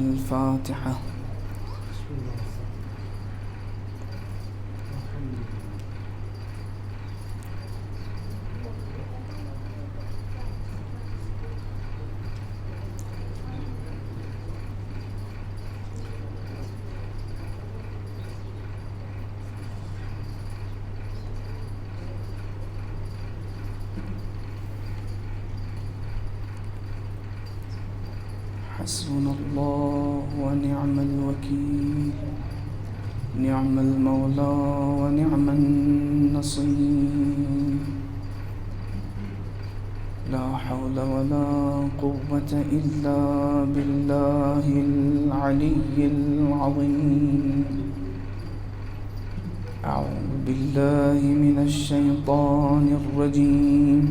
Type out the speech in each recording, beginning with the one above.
الفاتحة. حسبنا الله ونعم الوكيل، نعم المولى ونعم النصير، لا حول ولا قوة إلا بالله العلي العظيم. أعوذ بالله من الشيطان الرجيم.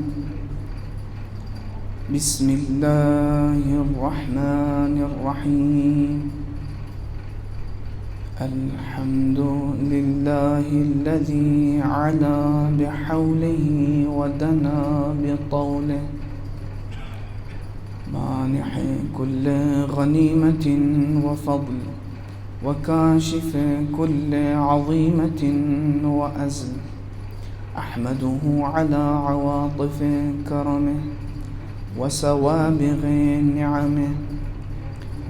بسم الله الرحمن الرحيم. الحمد لله الذي علا بحوله ودنا بطوله، مانح كل غنيمة وفضل، وكاشف كل عظيمة وأزل. أحمده على عواطف كرمه وسوابغ نعمه،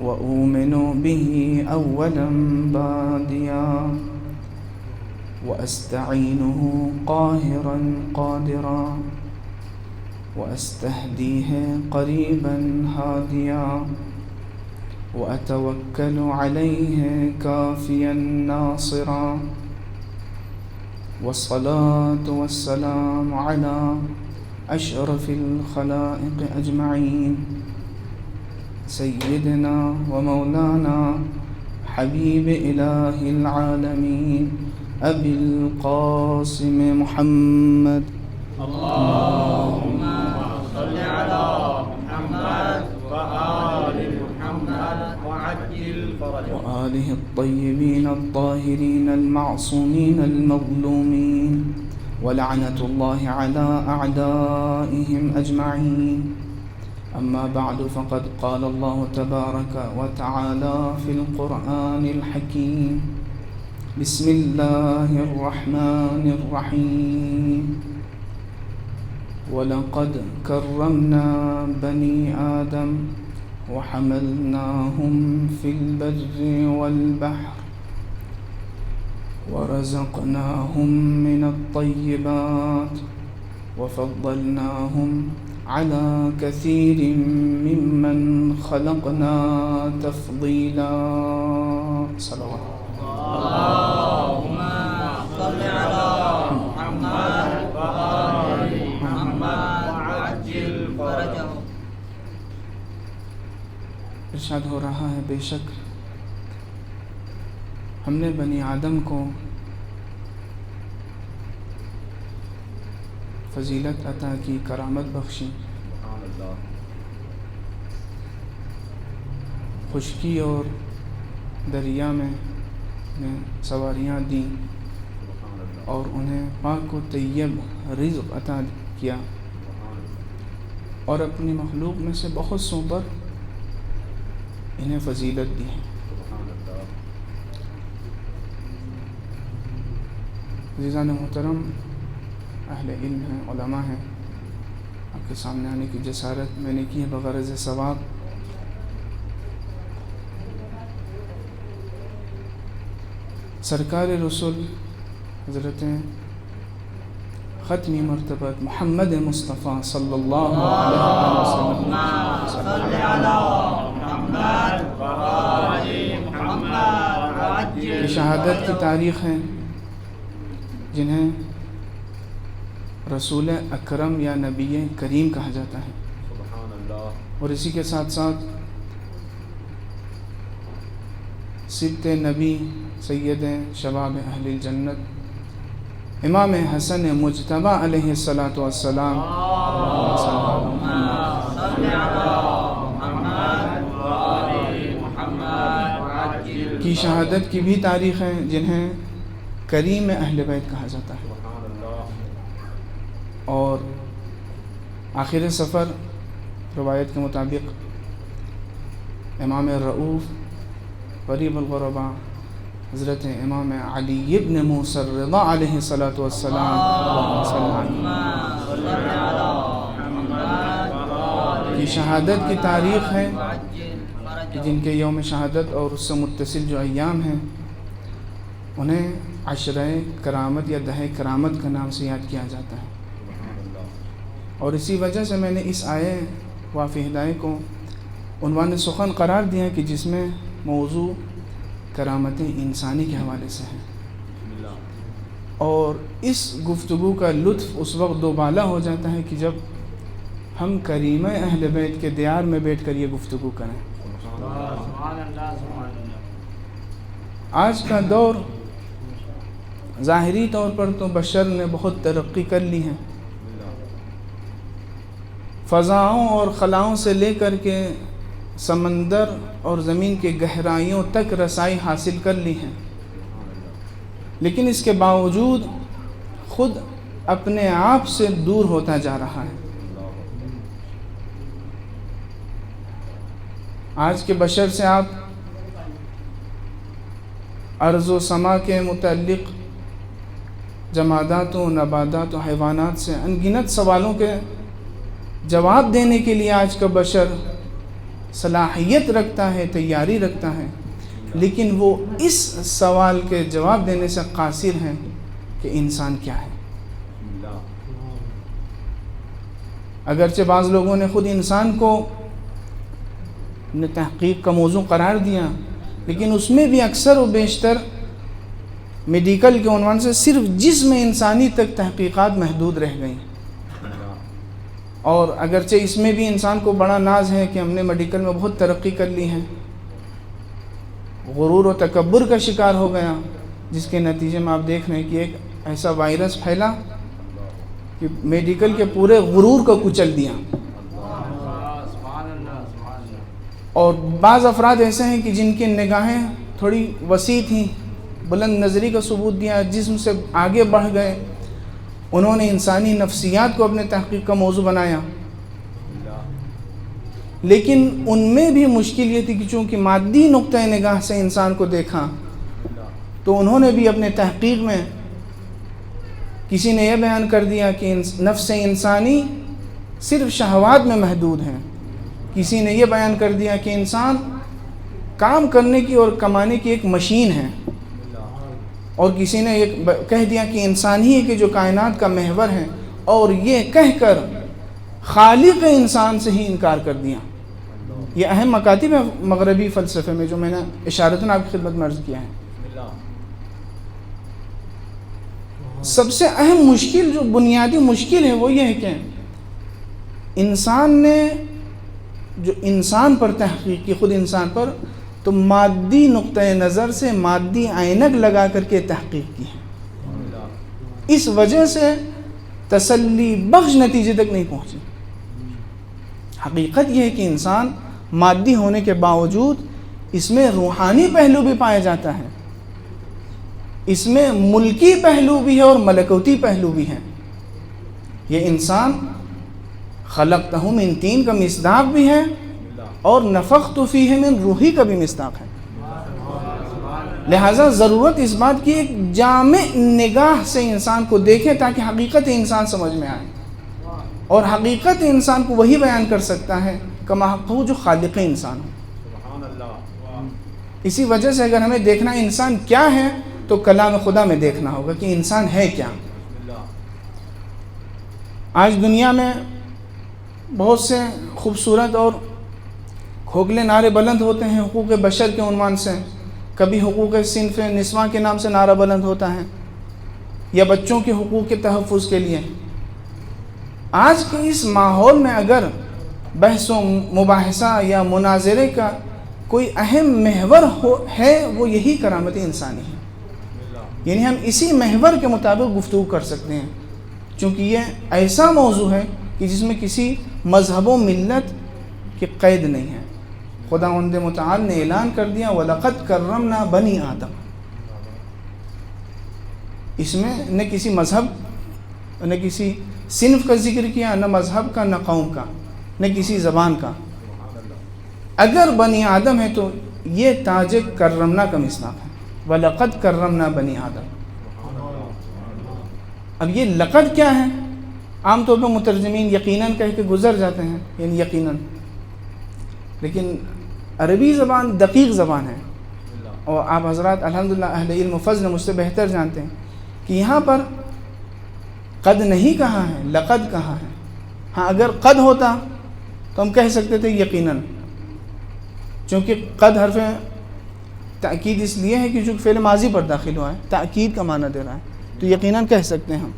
وأؤمن به أولا باديا، وأستعينه قاهرا قادرا، وأستهديه قريبا هاديا، وأتوكل عليه كافيا ناصرا. والصلاة والسلام على أشرف الخلائق أجمعين، سيدنا ومولانا حبيب إله العالمين أبي القاسم محمد. اللهم صل على محمد وآل محمد وعجل فرجه، وآله الطيبين الطاهرين المعصومين المظلومين، ولعنة الله على أعدائهم أجمعين. أما بعد، فقد قال الله تبارك وتعالى في القرآن الحكيم: بسم الله الرحمن الرحيم. ولقد كرمنا بني آدم وحملناهم في البر والبحر، ورزقناهم من الطيبات، وفضلناهم على كثير ممن خلقنا تفضيلا. صلوات. اللهم صل على محمد وآل محمد وعجل فرجه. ارشاد ہو رہا ہے، بے شک ہم نے بنی آدم کو فضیلت عطا کی، کرامت بخشی، خشکی اور دریا میں سواریاں دیں، اور انہیں پاک و طیب رزق عطا کیا، اور اپنی مخلوق میں سے بہت سوں پر انہیں فضیلت دی ہے۔ عزیزان محترم، اہل علم ہیں، علماء ہیں، آپ کے سامنے آنے کی جسارت میں نے کی ہے بغرض ثواب۔ سرکار رسول حضرت ختمی مرتبہ محمد مصطفیٰ صلی اللہ علیہ وسلم کی شہادت کی تاریخ ہے، جنہیں رسول اکرم یا نبی کریم کہا جاتا ہے، اور اسی کے ساتھ ساتھ سبط نبی، سید شباب اہل الجنت، امام حسن مجتبی علیہ السلام کی شہادت کی بھی تاریخ ہے، جنہیں کریم اہل بیت کہا جاتا ہے۔ اور آخر سفر روایت کے مطابق امام رؤوف غریب الغربا حضرت امام علی ابن موسیٰ الرضا علیہ الصلاۃ والسلام کی شہادت کی تاریخ ہے کہ جن کے یوم شہادت اور اس سے متصل جو ایام ہیں انہیں عشرہ کرامت یا دہہ کرامت کا نام سے یاد کیا جاتا ہے. اور اسی وجہ سے میں نے اس آیے وافی ہدایہ کو عنوان سخن قرار دیا کہ جس میں موضوع کرامت انسانی کے حوالے سے ہے. اور اس گفتگو کا لطف اس وقت دوبالا ہو جاتا ہے کہ جب ہم کریمہ اہل بیت کے دیار میں بیٹھ کر یہ گفتگو کریں. آج کا دور ظاہری طور پر تو بشر نے بہت ترقی کر لی ہے، فضاؤں اور خلاؤں سے لے کر کے سمندر اور زمین کے گہرائیوں تک رسائی حاصل کر لی ہے، لیکن اس کے باوجود خود اپنے آپ سے دور ہوتا جا رہا ہے. آج کے بشر سے آپ ارض و سما کے متعلق جمادات و نباتات و حیوانات سے انگنت سوالوں کے جواب دینے کے لیے آج کا بشر صلاحیت رکھتا ہے، تیاری رکھتا ہے، لیکن وہ اس سوال کے جواب دینے سے قاصر ہیں کہ انسان کیا ہے. اگرچہ بعض لوگوں نے خود انسان کو تحقیق کا موضوع قرار دیا، لیکن اس میں بھی اکثر و بیشتر میڈیکل کے عنوان سے صرف جسم انسانی تک تحقیقات محدود رہ گئیں. اور اگرچہ اس میں بھی انسان کو بڑا ناز ہے کہ ہم نے میڈیکل میں بہت ترقی کر لی ہے، غرور و تکبر کا شکار ہو گیا، جس کے نتیجے میں آپ دیکھ رہے ہیں کہ ایک ایسا وائرس پھیلا کہ میڈیکل کے پورے غرور کو کچل دیا. اور بعض افراد ایسے ہیں کہ جن کی نگاہیں تھوڑی وسیع تھیں، بلند نظری کا ثبوت دیا، جسم سے آگے بڑھ گئے، انہوں نے انسانی نفسیات کو اپنے تحقیق کا موضوع بنایا. لیکن ان میں بھی مشکل یہ تھی کہ چونکہ مادی نقطۂ نگاہ سے انسان کو دیکھا، تو انہوں نے بھی اپنے تحقیق میں کسی نے یہ بیان کر دیا کہ نفس انسانی صرف شہوات میں محدود ہے، کسی نے یہ بیان کر دیا کہ انسان کام کرنے کی اور کمانے کی ایک مشین ہے، اور کسی نے یہ کہہ دیا کہ انسان ہی ہے کہ جو کائنات کا محور ہے، اور یہ کہہ کر خالق انسان سے ہی انکار کر دیا. یہ اہم مکاتب ہے مغربی فلسفے میں جو میں نے اشارتاً آپ کی خدمت میں عرض کیا ہے. سب سے اہم مشکل جو بنیادی مشکل ہے وہ یہ ہے کہ انسان نے جو انسان پر تحقیق کی، خود انسان پر، تو مادی نقطۂ نظر سے مادی عینک لگا کر کے تحقیق کی ہے. اس وجہ سے تسلی بخش نتیجے تک نہیں پہنچے. حقیقت یہ ہے کہ انسان مادی ہونے کے باوجود اس میں روحانی پہلو بھی پایا جاتا ہے، اس میں ملکی پہلو بھی ہے اور ملکوتی پہلو بھی ہے. یہ انسان خلقتہ من طین کا مصداق بھی ہے اور نفخت فیہ من روحی کا بھی مصداق ہے. لہٰذا ضرورت اس بات کی ایک جامع نگاہ سے انسان کو دیکھے تاکہ حقیقت انسان سمجھ میں آئے، اور حقیقت انسان کو وہی بیان کر سکتا ہے کما حق جو خالق انسان ہو. اسی وجہ سے اگر ہمیں دیکھنا انسان کیا ہے تو کلام خدا میں دیکھنا ہوگا کہ انسان ہے کیا. آج دنیا میں بہت سے خوبصورت اور کھوکھلے نعرے بلند ہوتے ہیں حقوق بشر کے عنوان سے. کبھی حقوق صنف نسواں کے نام سے نعرہ بلند ہوتا ہے، یا بچوں کے حقوق کے تحفظ کے لیے. آج کے اس ماحول میں اگر بحث و مباحثہ یا مناظرے کا کوئی اہم محور ہے وہ یہی کرامت انسانی ہے. یعنی ہم اسی محور کے مطابق گفتگو کر سکتے ہیں، چونکہ یہ ایسا موضوع ہے کہ جس میں کسی مذہب و ملت کی قید نہیں ہے. خداوند متعال نے اعلان کر دیا وَلَقَدْ كَرَّمْنَا بَنِي آدم. اس میں نہ کسی مذہب نہ کسی صنف کا ذکر کیا، نہ مذہب کا، نہ قوم کا، نہ کسی زبان کا. اگر بنی آدم ہے تو یہ تاج کرمنا کا مصداق ہے، وَلَقَدْ كَرَّمْنَا بَنِي آدم۔ اب یہ لقد کیا ہے؟ عام طور پر مترجمین یقیناً کہہ کے گزر جاتے ہیں، یعنی یقیناً، لیکن عربی زبان دقیق زبان ہے، اور آپ حضرات الحمدللہ اہل علم و فضل مجھ سے بہتر جانتے ہیں کہ یہاں پر قد نہیں کہا ہے، لقد کہا ہے۔ ہاں اگر قد ہوتا تو ہم کہہ سکتے تھے یقیناً، چونکہ قد حرف تأکید اس لیے ہے کہ چونکہ فعل ماضی پر داخل ہوا ہے، تأکید کا معنی دے رہا ہے، تو یقیناً کہہ سکتے ہیں ہم۔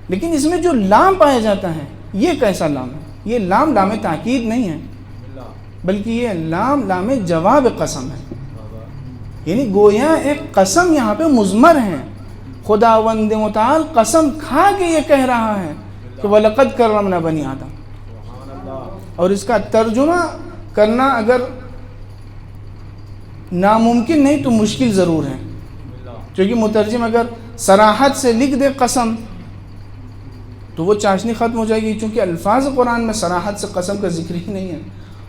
لیکن اس میں جو لام پایا جاتا ہے یہ کیسا لام ہے؟ یہ لام لام تاکید نہیں ہے، بلکہ یہ لام جواب قسم ہے، یعنی گویا ایک قسم یہاں پہ مضمر ہے، خداوند متعال قسم کھا کے یہ کہہ رہا ہے کہ وَلَقَدْ كَرَّمْنَا بَنِي آدم۔ اور اس کا ترجمہ کرنا اگر ناممکن نہیں تو مشکل ضرور ہے، کیونکہ مترجم اگر صراحت سے لکھ دے قسم تو وہ چاشنی ختم ہو جائے گی، چونکہ الفاظ قرآن میں صراحت سے قسم کا ذکر ہی نہیں ہے،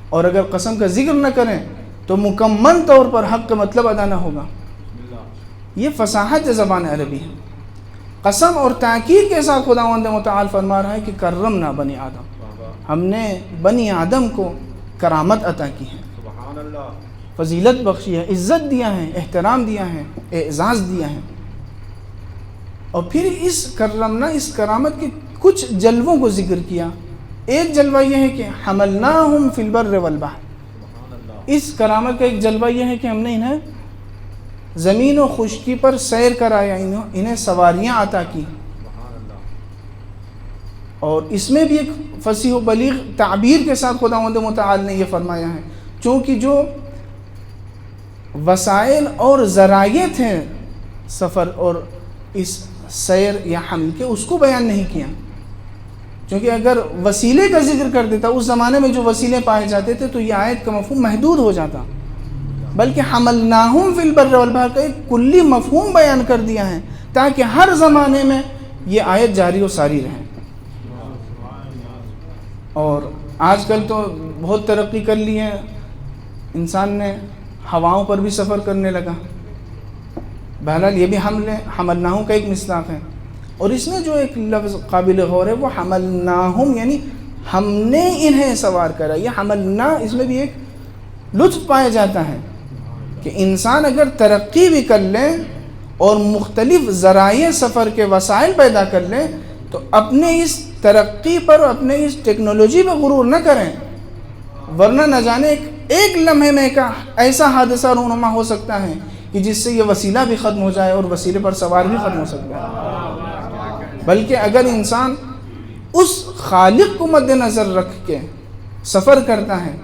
اور اگر قسم کا ذکر نہ کریں تو مکمل طور پر حق کا مطلب ادا نہ ہوگا۔ یہ فصاحت زبان عربی ہے۔ قسم اور تاکید کے ساتھ خداوند متعال فرما رہا ہے کہ کرمنا بنی آدم، ہم نے بنی آدم کو کرامت عطا کی ہے، فضیلت بخشی ہے، عزت دیا ہے، احترام دیا ہے، اعزاز دیا ہے۔ اور پھر اس کرمنا، اس کرامت کے کچھ جلووں کو ذکر کیا۔ ایک جلوہ یہ ہے کہ حملناہم فی البر والبحر، اس کرامت کا ایک جلوہ یہ ہے کہ ہم نے انہیں زمین و خشکی پر سیر کرایا، انہیں سواریاں عطا کی۔ اور اس میں بھی ایک فصیح و بلیغ تعبیر کے ساتھ خداوند متعال نے یہ فرمایا ہے، چونکہ جو وسائل اور ذرائع تھے سفر اور اس سیر یا حمل کے، اس کو بیان نہیں کیا، چونکہ اگر وسیلے کا ذکر کر دیتا، اس زمانے میں جو وسیلے پائے جاتے تھے تو یہ آیت کا مفہوم محدود ہو جاتا، بلکہ حملناہم فی البر والبحر کا ایک کلی مفہوم بیان کر دیا ہے تاکہ ہر زمانے میں یہ آیت جاری و ساری رہے۔ اور آج کل تو بہت ترقی کر لی ہے، انسان نے ہواؤں پر بھی سفر کرنے لگا۔ بہرحال یہ بھی حملناہم کا ایک مصداق ہے، اور اس میں جو ایک لفظ قابل غور ہے وہ حملناہم، یعنی ہم نے انہیں سوار کرا۔ یہ حملنا، اس میں بھی ایک لطف پایا جاتا ہے کہ انسان اگر ترقی بھی کر لے اور مختلف ذرائع سفر کے وسائل پیدا کر لے تو اپنے اس ترقی پر، اپنے اس ٹیکنالوجی پر غرور نہ کریں، ورنہ نہ جانے ایک لمحے میں ایک ایسا حادثہ رونما ہو سکتا ہے کہ جس سے یہ وسیلہ بھی ختم ہو جائے اور وسیلے پر سوار بھی ختم ہو سکتا ہے۔ بلکہ اگر انسان اس خالق کو مد نظر رکھ کے سفر کرتا ہے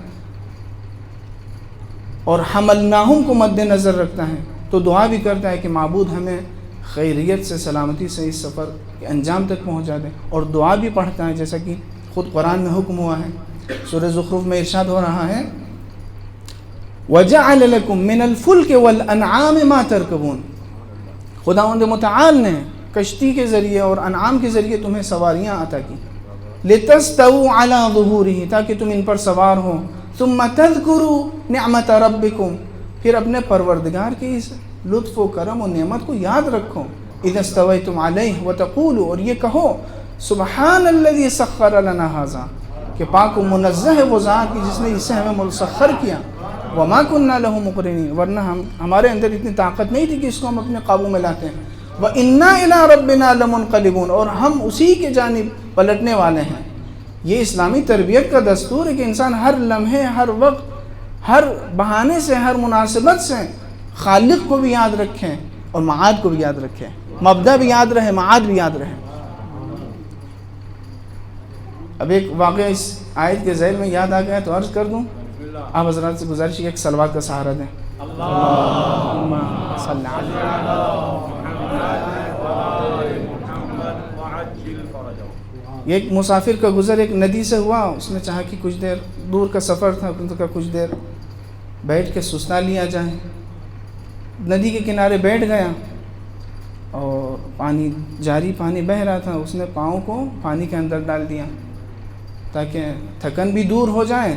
اور حملناہم کو مد نظر رکھتا ہے تو دعا بھی کرتا ہے کہ معبود ہمیں خیریت سے، سلامتی سے اس سفر کے انجام تک پہنچا دے، اور دعا بھی پڑھتا ہے جیسا کہ خود قرآن میں حکم ہوا ہے۔ سورہ زخرف میں ارشاد ہو رہا ہے وَجَعَلَ لَكُم مِّنَ الْفُلْكِ وَالْأَنْعَامِ مَا تَرْكَبُونَ، خداوند متعال نے کشتی کے ذریعے اور انعام کے ذریعے تمہیں سواریاں عطا کی، لِتَسْتَوُوا عَلَىٰ ظُهُورِهِ، تاکہ تم ان پر سوار ہو، ثُمَّ تَذْكُرُوا نِعْمَةَ رَبِّكُمْ، پھر اپنے پروردگار کے اس لطف و کرم و نعمت کو یاد رکھو، اِذَا اسْتَوَيْتُمْ عَلَيْهِ وَتَقُولُوا، اور یہ کہو سبحان الذی سخر لنا ھذا، کہ پاک و منزہ ہے وہ ذات کی جس نے اسے ہمیں مسخر کیا، وما كنا له مقرنین، ورنہ ہمارے اندر اتنی طاقت نہیں تھی کہ اس کو ہم اپنے قابو میں لاتے ہیں، وَإِنَّا إِلَىٰ رَبِّنَا لَمُنْقَلِبُونَ، اور ہم اسی کے جانب پلٹنے والے ہیں۔ یہ اسلامی تربیت کا دستور ہے کہ انسان ہر لمحے، ہر وقت، ہر بہانے سے، ہر مناسبت سے خالق کو بھی یاد رکھیں اور معاد کو بھی یاد رکھیں، مبدأ بھی یاد رہے، معاد بھی یاد رہے۔ اب ایک واقعہ اس آیت کے ذیل میں یاد آ گیا تو عرض کر دوں، آپ حضرات سے گزارش ہے کہ ایک صلوات کا سہارا دیں۔ اللہم صلی یہ ایک مسافر کا گزر ایک ندی سے ہوا، اس نے چاہا کہ کچھ دیر، دور کا سفر تھا، کچھ دیر بیٹھ کے سستا لیا جائے، ندی کے کنارے بیٹھ گیا اور پانی جاری، پانی بہہ رہا تھا، اس نے پاؤں کو پانی کے اندر ڈال دیا تاکہ تھکن بھی دور ہو جائے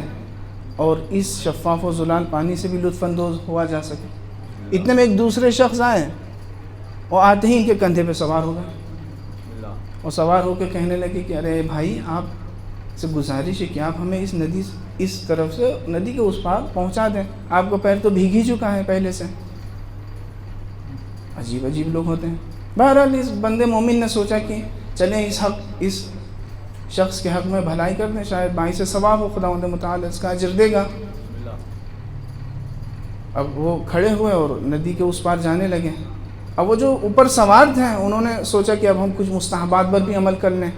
اور اس شفاف و زلال پانی سے بھی لطف اندوز ہوا جا سکے۔ اتنے میں ایک دوسرے شخص آئے، اور آتے ہی ان کے کندھے پہ سوار ہو گئے، اور سوار ہو کے کہنے لگے کہ ارے بھائی، آپ سے گزارش ہے کہ آپ ہمیں اس طرف سے ندی کے اس پار پہنچا دیں، آپ کا پیر تو بھیگ ہی چکا ہے پہلے سے۔ عجیب عجیب لوگ ہوتے ہیں۔ بہرحال اس بندے مومن نے سوچا کہ چلیں اس شخص کے حق میں بھلائی کر دیں، شاید باعث ثواب ہو، خداوند متعال اس کا اجر دے گا۔ اب وہ کھڑے ہوئے اور ندی کے اس پار جانے لگے۔ اب وہ جو اوپر سوار تھے انہوں نے سوچا کہ اب ہم کچھ مستحبات پر بھی عمل کر لیں،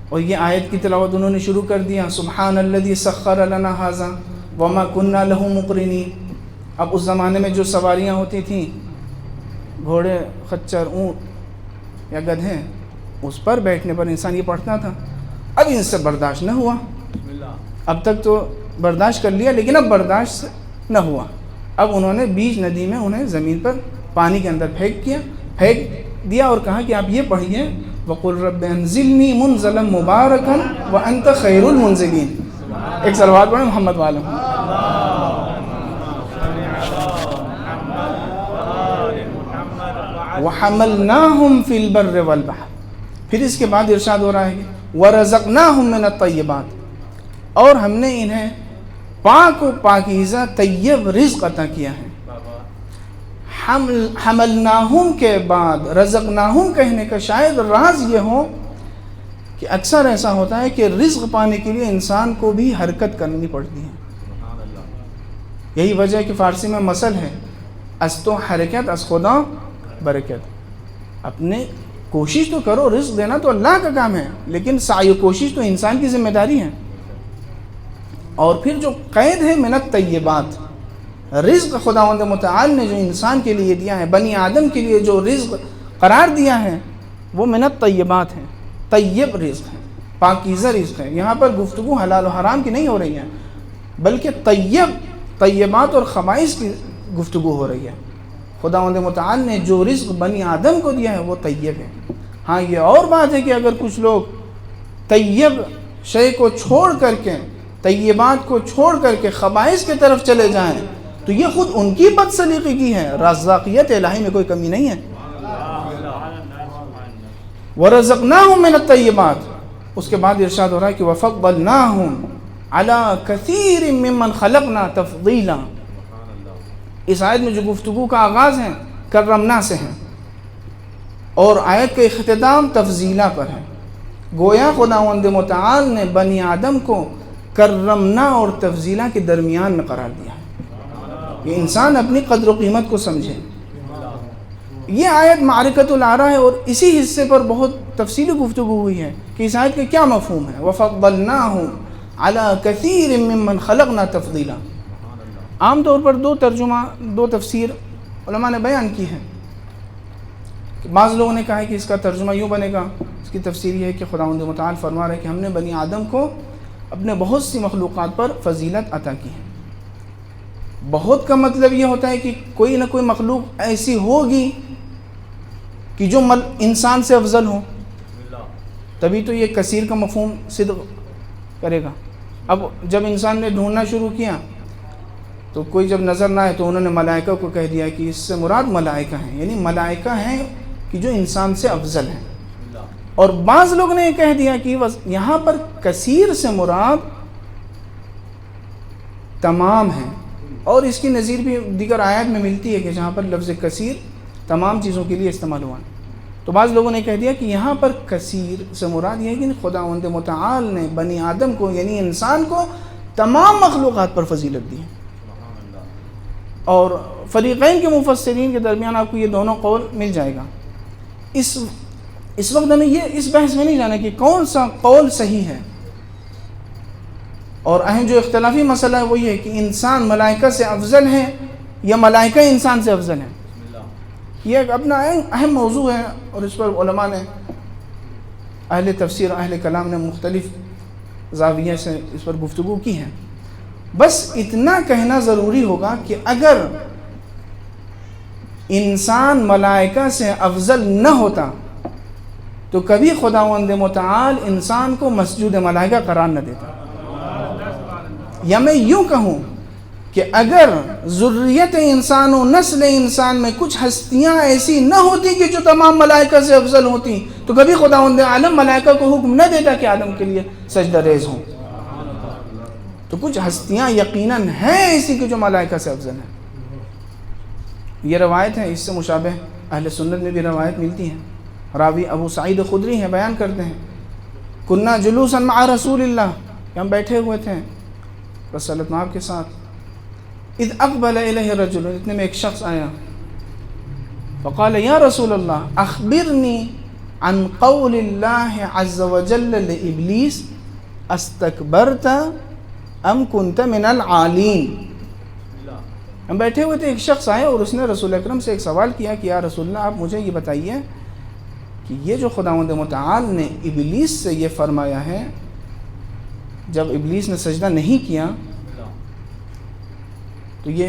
اور یہ آیت کی تلاوت انہوں نے شروع کر دیا، سبحان الذی سخر لنا ھذا وما كنا له مقرنین۔ اب اس زمانے میں جو سواریاں ہوتی تھیں، گھوڑے، خچر، اونٹ یا گدھے، اس پر بیٹھنے پر انسان یہ پڑھتا تھا۔ اب ان سے برداشت نہ ہوا، اب تک تو برداشت کر لیا لیکن اب برداشت نہ ہوا۔ اب انہوں نے بیچ ندی میں انہیں زمین پر پانی کے اندر پھینک دیا اور کہا کہ آپ یہ پڑھیے، وَقُلْ رَبِّ أَنزِلْنِي مُنزَلًا مُبَارَكًا وَأَنْتَ خَيْرُ الْمُنزِلِينَ۔ ایک صلوات پڑھیں محمد والوں۔ وَحَمَلْنَاهُمْ فِي الْبَرِّ وَالْبَحْرِ۔ پھر اس کے بعد ارشاد ہو رہا ہے کہ وَرَزَقْنَاهُمْ مِنَ الطَّيِّبَاتِ، اور ہم نے انہیں پاک و پاکیزہ طیب رزق عطا کیا ہے۔ حملناہم کے بعد رزقناہم کہنے کا شاید راز یہ ہو کہ اکثر ایسا ہوتا ہے کہ رزق پانے کے لیے انسان کو بھی حرکت کرنی پڑتی ہے۔ یہی وجہ ہے کہ فارسی میں مثل ہے، از تو حرکت از خدا برکت۔ اپنے کوشش تو کرو، رزق دینا تو اللہ کا کام ہے، لیکن سعی و کوشش تو انسان کی ذمہ داری ہے۔ اور پھر جو قید ہے من الطیبات، رزق خداوند متعال نے جو انسان کے لیے دیا ہے، بنی آدم کے لیے جو رزق قرار دیا ہے، وہ من الطیبات ہے، طیب رزق ہے، پاکیزہ رزق ہے۔ یہاں پر گفتگو حلال و حرام کی نہیں ہو رہی ہے، بلکہ طیبات اور خبائث کی گفتگو ہو رہی ہے۔ خداوند متعال نے جو رزق بنی آدم کو دیا ہے وہ طیب ہے۔ ہاں یہ اور بات ہے کہ اگر کچھ لوگ طیب شے کو چھوڑ کر کے، طیبات کو چھوڑ کر کے خبائث کی طرف چلے جائیں تو یہ خود ان کی بدسلیقی کی ہے، رزاقیت الہی میں کوئی کمی نہیں ہے۔ وَرَزَقْنَاهُم مِّنَ الطَّيِّبَاتِ، اس کے بعد ارشاد ہو رہا ہے کہ وَفَضَّلْنَاهُمْ عَلَىٰ كَثِيرٍ مِّمَّنْ خَلَقْنَا تَفْضِيلًا۔ اس آیت میں جو گفتگو کا آغاز ہے کرمنا سے ہے، اور آیت کا اختتام تفضیلہ پر ہے۔ گویا خداوند متعال نے بنی آدم کو کرمنا اور تفضیلہ کے درمیان میں قرار دیا ہے کہ انسان اپنی قدر و قیمت کو سمجھے۔ یہ آیت معرکۃ الآراء ہے، اور اسی حصے پر بہت تفصیلی گفتگو ہوئی ہے کہ اس آیت کا کیا مفہوم ہے۔ وَفَضَّلْنَاهُمْ عَلَىٰ كَثِيرٍ مِّمَّنْ خَلَقْنَا تَفْضِيلًا۔ عام طور پر دو تفسیر علماء نے بیان کی ہے۔ بعض لوگوں نے کہا ہے کہ اس کا ترجمہ یوں بنے گا، اس کی تفسیر یہ ہے کہ خداوند متعال فرما رہے ہیں کہ ہم نے بنی آدم کو اپنے بہت سی مخلوقات پر فضیلت عطا کی ہے۔ بہت کا مطلب یہ ہوتا ہے کہ کوئی نہ کوئی مخلوق ایسی ہوگی کہ جو انسان سے افضل ہو، تبھی تو یہ کثیر کا مفہوم صدق کرے گا۔ اب جب انسان نے ڈھونڈنا شروع کیا تو کوئی جب نظر نہ آئے تو انہوں نے ملائکہ کو کہہ دیا کہ اس سے مراد ملائکہ ہیں، یعنی ملائکہ ہیں کہ جو انسان سے افضل ہیں۔ اور بعض لوگ نے یہ کہہ دیا کہ یہاں پر کثیر سے مراد تمام ہیں، اور اس کی نظیر بھی دیگر آیات میں ملتی ہے کہ جہاں پر لفظ کثیر تمام چیزوں کے لیے استعمال ہوا ہے۔ تو بعض لوگوں نے کہہ دیا کہ یہاں پر کثیر سے مراد یہ ہے کہ خداوند متعال نے بنی آدم کو یعنی انسان کو تمام مخلوقات پر فضیلت دی ہے۔ اور فریقین کے مفسرین کے درمیان آپ کو یہ دونوں قول مل جائے گا۔ اس وقت ہمیں یہ اس بحث میں نہیں جانا کہ کون سا قول صحیح ہے، اور اہم جو اختلافی مسئلہ ہے وہ یہ ہے کہ انسان ملائکہ سے افضل ہے یا ملائکہ انسان سے افضل ہے۔ یہ ایک اپنا اہم موضوع ہے، اور اس پر علماء نے، اہل تفسیر، اہل کلام نے مختلف زاویے سے اس پر گفتگو کی ہے۔ بس اتنا کہنا ضروری ہوگا کہ اگر انسان ملائکہ سے افضل نہ ہوتا تو کبھی خداوند متعال انسان کو مسجود ملائکہ قرار نہ دیتا۔ یا میں یوں کہوں کہ اگر ذریت انسان و نسل انسان میں کچھ ہستیاں ایسی نہ ہوتی کہ جو تمام ملائکہ سے افضل ہوتی تو کبھی خداوند عالم ملائکہ کو حکم نہ دیتا کہ آدم کے لیے سجدہ ریز ہوں. تو کچھ ہستیاں یقیناً ہیں ایسی کہ جو ملائکہ سے افضل ہیں. یہ روایت ہے، اس سے مشابہ اہل سنت میں بھی روایت ملتی ہے. راوی ابو سعید خدری ہیں، بیان کرتے ہیں کننا جلوسا مع رسول اللہ، کہ ہم بیٹھے ہوئے تھے رسول اللہ کے ساتھ. اذ اقبل الیہ رجل، اتنے میں ایک شخص آیا، فقال یا رسول اللہ اخبرنی عن قول اللہ عز وجل لابلیس استکبرت ام کنت من العالین. ہم بیٹھے ہوئے تھے، ایک شخص آیا اور اس نے رسول اکرم سے ایک سوال کیا کہ یا رسول اللہ آپ مجھے یہ بتائیے کہ یہ جو خداوند متعال نے ابلیس سے یہ فرمایا ہے، جب ابلیس نے سجدہ نہیں کیا تو یہ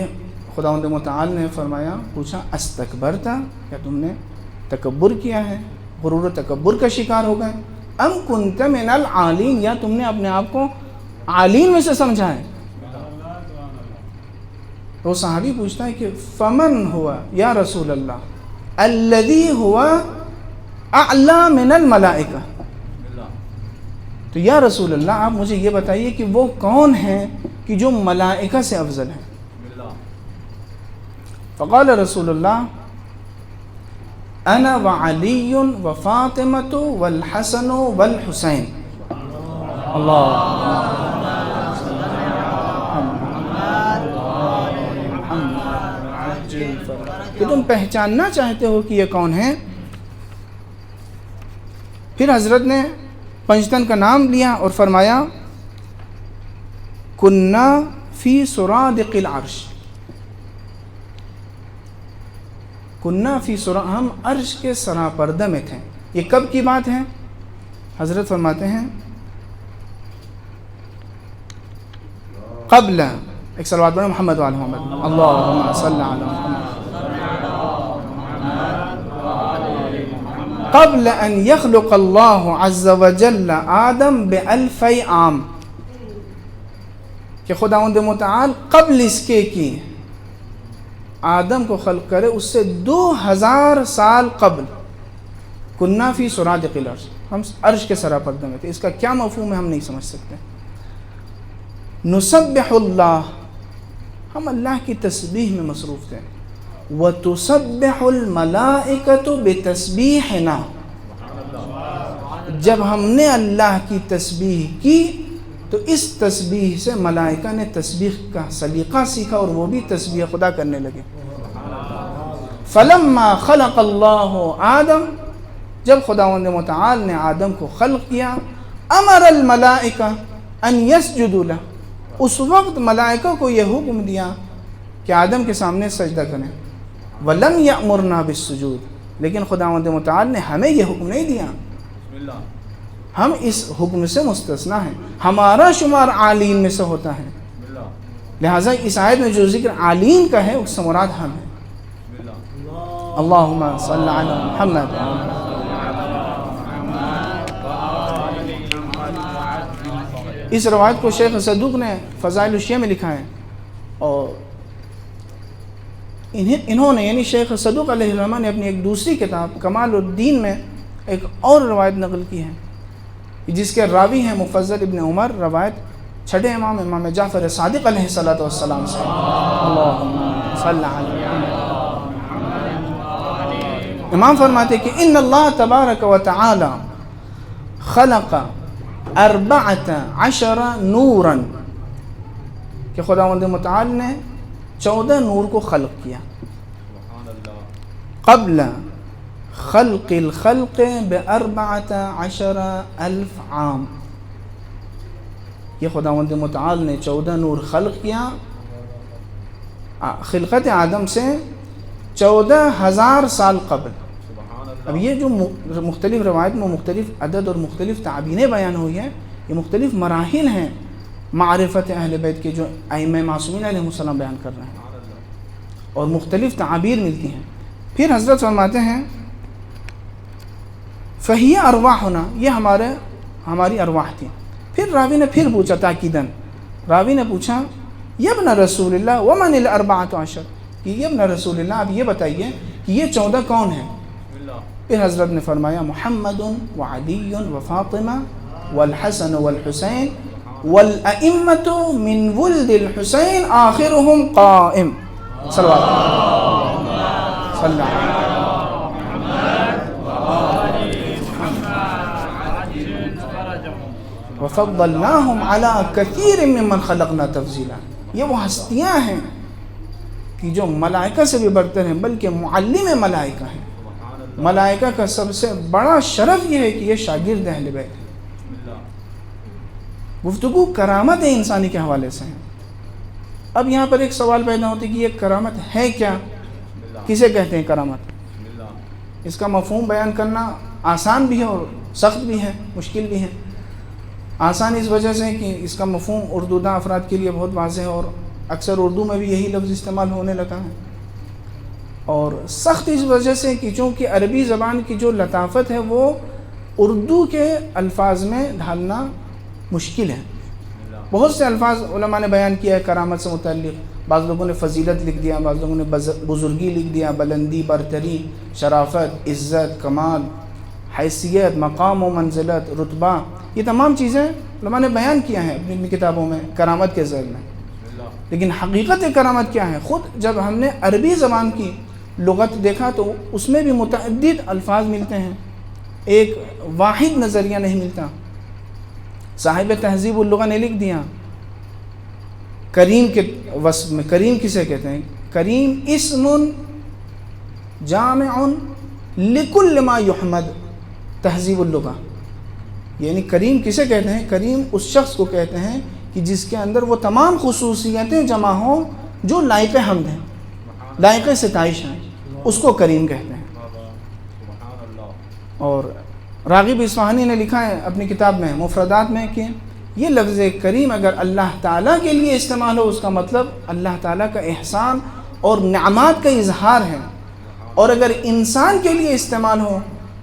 خداوند متعال نے فرمایا، پوچھا استکبرتا، کیا تم نے تکبر کیا ہے، غرور و تکبر کا شکار ہو گئے، ام کنت من العالین، یا تم نے اپنے آپ کو عالین میں سے سمجھا ہے. تو صحابی پوچھتا ہے کہ فمن ہوا یا رسول اللہ الذی ہوا اعلی من الملائکہ. تو یا رسول اللہ آپ مجھے یہ بتائیے کہ وہ کون ہیں کہ جو ملائکہ سے افضل ہیں. فقال رسول اللہ انا وعلی وفاطمۃ والحسن والحسین. اللہ کہ تم پہچاننا چاہتے ہو کہ یہ کون ہیں. پھر حضرت نے پنجتن کا نام لیا اور فرمایا کننا فی سرادق العرش، کننا فی ہم عرش کے سراپردہ میں تھے. یہ کب کی بات ہے؟ حضرت فرماتے ہیں قبل، ایک صلوات پڑھیں محمد وعلی محمد، اللہم صلی علی محمد، قبل ان یخلق اللہ عز وجل آدم بألف عام، کہ خداوند متعال قبل اس کے کی آدم کو خلق کرے اس سے 2000 سال قبل. کننا فی سرادق العرش، ہم عرش کے سراپردہ میں تھے. اس کا کیا مفہوم ہے ہم نہیں سمجھ سکتے. نسبح اللہ، ہم اللہ کی تسبیح میں مصروف تھے. وَتُسَبِّحُ الْمَلَائِكَةُ بِتَسْبِيحِنَا، جب ہم نے اللہ کی تسبیح کی تو اس تسبیح سے ملائکہ نے تسبیح کا سلیقہ سیکھا اور وہ بھی تسبیح خدا کرنے لگے. فَلَمَّا خَلَقَ اللَّهُ آدم، جب خداوند متعال نے آدم کو خلق کیا، أَمَرَ الْمَلَائِكَةَ أَنْ يَسْجُدُوا لَهُ، اس وقت ملائکہ کو یہ حکم دیا کہ آدم کے سامنے سجدہ کریں. وَلَمْ يَأْمُرْنَا بِالسُّجُودِ، لیکن خداوند متعال نے ہمیں یہ حکم نہیں دیا. ہم اس حکم سے مستثنا ہیں، ہمارا شمار عالین میں سے ہوتا ہے. لہٰذا اس آیت میں جو ذکر عالین کا ہے اس سے مراد ہم ہیں. اللہم صلی علی محمد. اس روایت کو شیخ صدوق نے فضائل الشیعہ میں لکھا ہے، اور انہوں نے یعنی شیخ صدوق علیہ الرحمہ نے اپنی ایک دوسری کتاب کمال الدین میں ایک اور روایت نقل کی ہے جس کے راوی ہیں مفضل ابن عمر، روایت چھٹے امام امام جعفر صادق علیہ السلام سے. اللہم صلی علی محمد. امام فرماتے کہ ان اللہ تبارک و تعالی خلق 14 نورا، کہ خداوند متعال نے 14 نور کو خلق کیا. قبل خلق الخلق ب14,000 عام، یہ خداوند متعال نے 14 نور خلق کیا خلقت آدم سے 14,000 سال قبل. اب یہ جو مختلف روایت میں مختلف عدد اور مختلف تعبیریں بیان ہوئی ہیں، یہ مختلف مراحل ہیں معرفت اہل بیت کے جو ائمہ معصومین علیہ السلام بیان کر رہے ہیں، اور مختلف تعابیر ملتی ہیں. پھر حضرت فرماتے ہیں فَهِيَ أَرْوَاحُنَا، یہ ہماری ارواح تھی. پھر راوی نے پھر پوچھا تاکیداً راوی نے پوچھا یا ابن رسول اللہ ومن الاربعۃ عشر، کہ یہ ابن رسول اللہ آپ یہ بتائیے کہ یہ 14 کون ہیں؟ پھر حضرت نے فرمایا محمد وعلی وفاطمہ والحسن والحسین والأئمة من ولد الحسین آخرهم قائم صلی اللہ علیہ وفضلناهم على كثير ممن خلقنا تفضیلا۔ یہ وہ ہستیاں ہیں کہ جو ملائکہ سے بھی برتر ہیں، بلکہ معلم ملائکہ ہیں۔ ملائکہ کا سب سے بڑا شرف یہ ہے کہ یہ شاگرد اہل بیت ہیں۔ گفتگو کرامت انسانی کے حوالے سے ہے۔ اب یہاں پر ایک سوال پیدا ہوتا ہے کہ یہ کرامت ہے کیا؟ کسے کہتے ہیں کرامت؟ اس کا مفہوم بیان کرنا آسان بھی ہے اور سخت بھی ہے، مشکل بھی ہے۔ آسان اس وجہ سے کہ اس کا مفہوم اردو داں افراد کے لیے بہت واضح ہے اور اکثر اردو میں بھی یہی لفظ استعمال ہونے لگا ہے، اور سخت اس وجہ سے کہ چونکہ عربی زبان کی جو لطافت ہے وہ اردو کے الفاظ میں ڈھالنا مشکل ہے۔ بہت سے الفاظ علماء نے بیان کیا ہے کرامت سے متعلق، بعض لوگوں نے فضیلت لکھ دیا، بعض لوگوں نے بزرگی لکھ دیا، بلندی، برتری، شرافت، عزت، کمال، حیثیت، مقام و منزلت، رتبہ، یہ تمام چیزیں علماء نے بیان کیا ہے اپنی کتابوں میں کرامت کے ذیل میں۔ لیکن حقیقت کرامت کیا ہے؟ خود جب ہم نے عربی زبان کی لغت دیکھا تو اس میں بھی متعدد الفاظ ملتے ہیں، ایک واحد نظریہ نہیں ملتا۔ صاحب تہذیب اللغہ نے لکھ دیا کریم کے وصف میں، کریم کسے کہتے ہیں؟ کریم اسم جامع لکل ما یحمد، تہذیب اللغہ، یعنی کریم کسے کہتے ہیں؟ کریم اس شخص کو کہتے ہیں کہ جس کے اندر وہ تمام خصوصیتیں جمع ہوں جو لائق حمد ہیں، لائق ستائش ہیں، اس کو کریم کہتے ہیں۔ اور راغب اصفہانی نے لکھا ہے اپنی کتاب میں مفردات میں کہ یہ لفظ کریم اگر اللہ تعالیٰ کے لیے استعمال ہو اس کا مطلب اللہ تعالیٰ کا احسان اور نعمات کا اظہار ہے، اور اگر انسان کے لیے استعمال ہو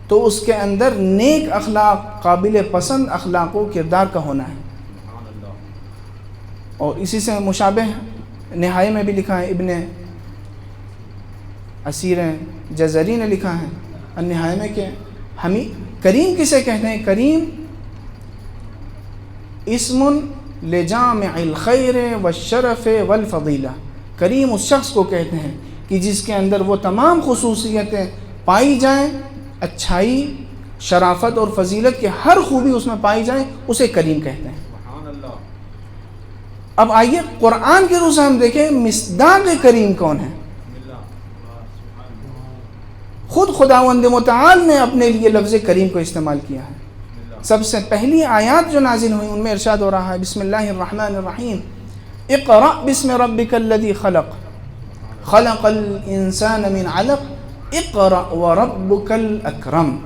تو اس کے اندر نیک اخلاق، قابل پسند اخلاق و کردار کا ہونا ہے۔ اور اسی سے مشابہ نہایہ میں بھی لکھا ہے، ابن اسیر جزری نے لکھا ہے النہایہ میں کہ ہمیں کریم کسے کہتے ہیں؟ کریم اسم لجامع الخیر والشرف والفضیلہ، کریم اس شخص کو کہتے ہیں کہ جس کے اندر وہ تمام خصوصیتیں پائی جائیں، اچھائی، شرافت اور فضیلت کے ہر خوبی اس میں پائی جائیں، اسے کریم کہتے ہیں۔ اب آئیے قرآن کے روح سے ہم دیکھیں مصداق کریم کون ہے؟ خود خداوند متعال نے اپنے لیے لفظ کریم کو استعمال کیا ہے۔ سب سے پہلی آیات جو نازل ہوئی ان میں ارشاد ہو رہا ہے بسم اللہ الرحمن الرحیم اقرأ بسم ربک الذی خلق خلق الانسان من علق اقرأ وربک الاکرم۔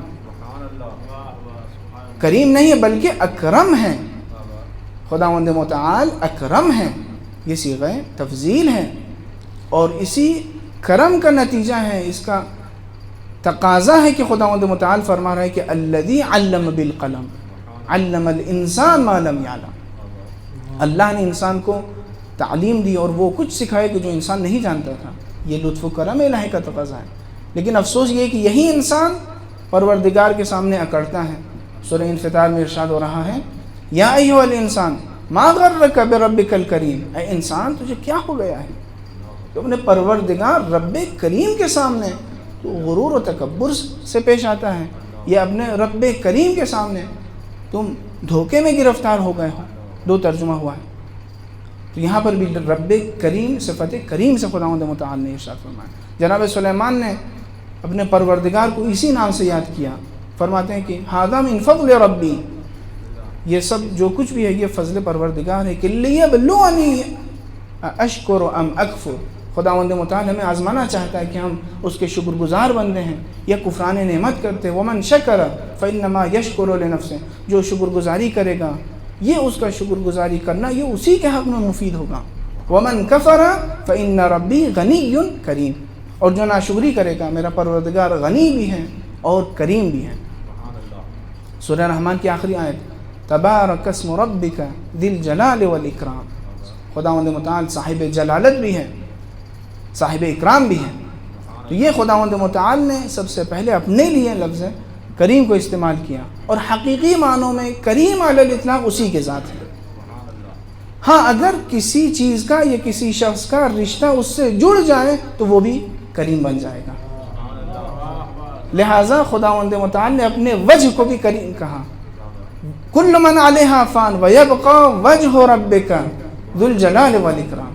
کریم نہیں بلکہ اکرم ہے، خداوند متعال اکرم ہے، یہ صیغہ تفضیل ہے، اور اسی کرم کا نتیجہ ہے، اس کا تقاضا ہے کہ خداوند متعال فرما رہا ہے کہ الذی علم بالقلم علم الانسان ما لم یعلم، اللہ نے انسان کو تعلیم دی اور وہ کچھ سکھائے کہ جو انسان نہیں جانتا تھا۔ یہ لطف و کرم الہی کا تقاضا ہے، لیکن افسوس یہ کہ یہی انسان پروردگار کے سامنے اکڑتا ہے۔ سورہ انفطار میں ارشاد ہو رہا ہے یا ایھا الانسان ما غرک بربک الکریم، اے انسان تجھے کیا ہو گیا ہے تو اپنے پروردگار رب کریم کے سامنے تو غرور و تکبر سے پیش آتا ہے، یا اپنے رب کریم کے سامنے تم دھوکے میں گرفتار ہو گئے ہو۔ دو ترجمہ ہوا ہے، تو یہاں پر بھی رب کریم صفت کریم سے خداوند متعال نے ارشاد فرمایا۔ جناب سلیمان نے اپنے پروردگار کو اسی نام سے یاد کیا، فرماتے ہیں کہ ھذا من فضل ربی، یہ سب جو کچھ بھی ہے یہ فضل پروردگار ہے، کہ لیبلونی اشکر ام اکفر، خداوند متعال ہمیں آزمانا چاہتا ہے کہ ہم اس کے شکر گزار بندے ہیں یا کفران نعمت کرتے ہیں۔ ومن شکر فانما یشکر لنفسہ، جو شکر گزاری کرے گا یہ اس کا شکر گزاری کرنا یہ اسی کے حق میں مفید ہوگا۔ ومن کفر فان ربی غنی کریم، اور جو ناشکری کرے گا میرا پروردگار غنی بھی ہے اور کریم بھی ہے۔ سورہ رحمان کی آخری آیت تبارک اسم ربک ذی الجلال والاکرام، خداوند متعال صاحب جلالت بھی ہے، صاحب اکرام بھی ہے. تو یہ خداوند متعال نے سب سے پہلے اپنے لیے لفظ کریم کو استعمال کیا، اور حقیقی معنوں میں کریم علی الاطلاق اسی کے ذات ہے. ہاں اگر کسی چیز کا یا کسی شخص کا رشتہ اس سے جڑ جائے تو وہ بھی کریم بن جائے گا. لہٰذا خداوند متعال نے اپنے وجہ کو بھی کریم کہا. کل من علیہا فان ویبقی وجہ ربک ذو الجلال والاکرام.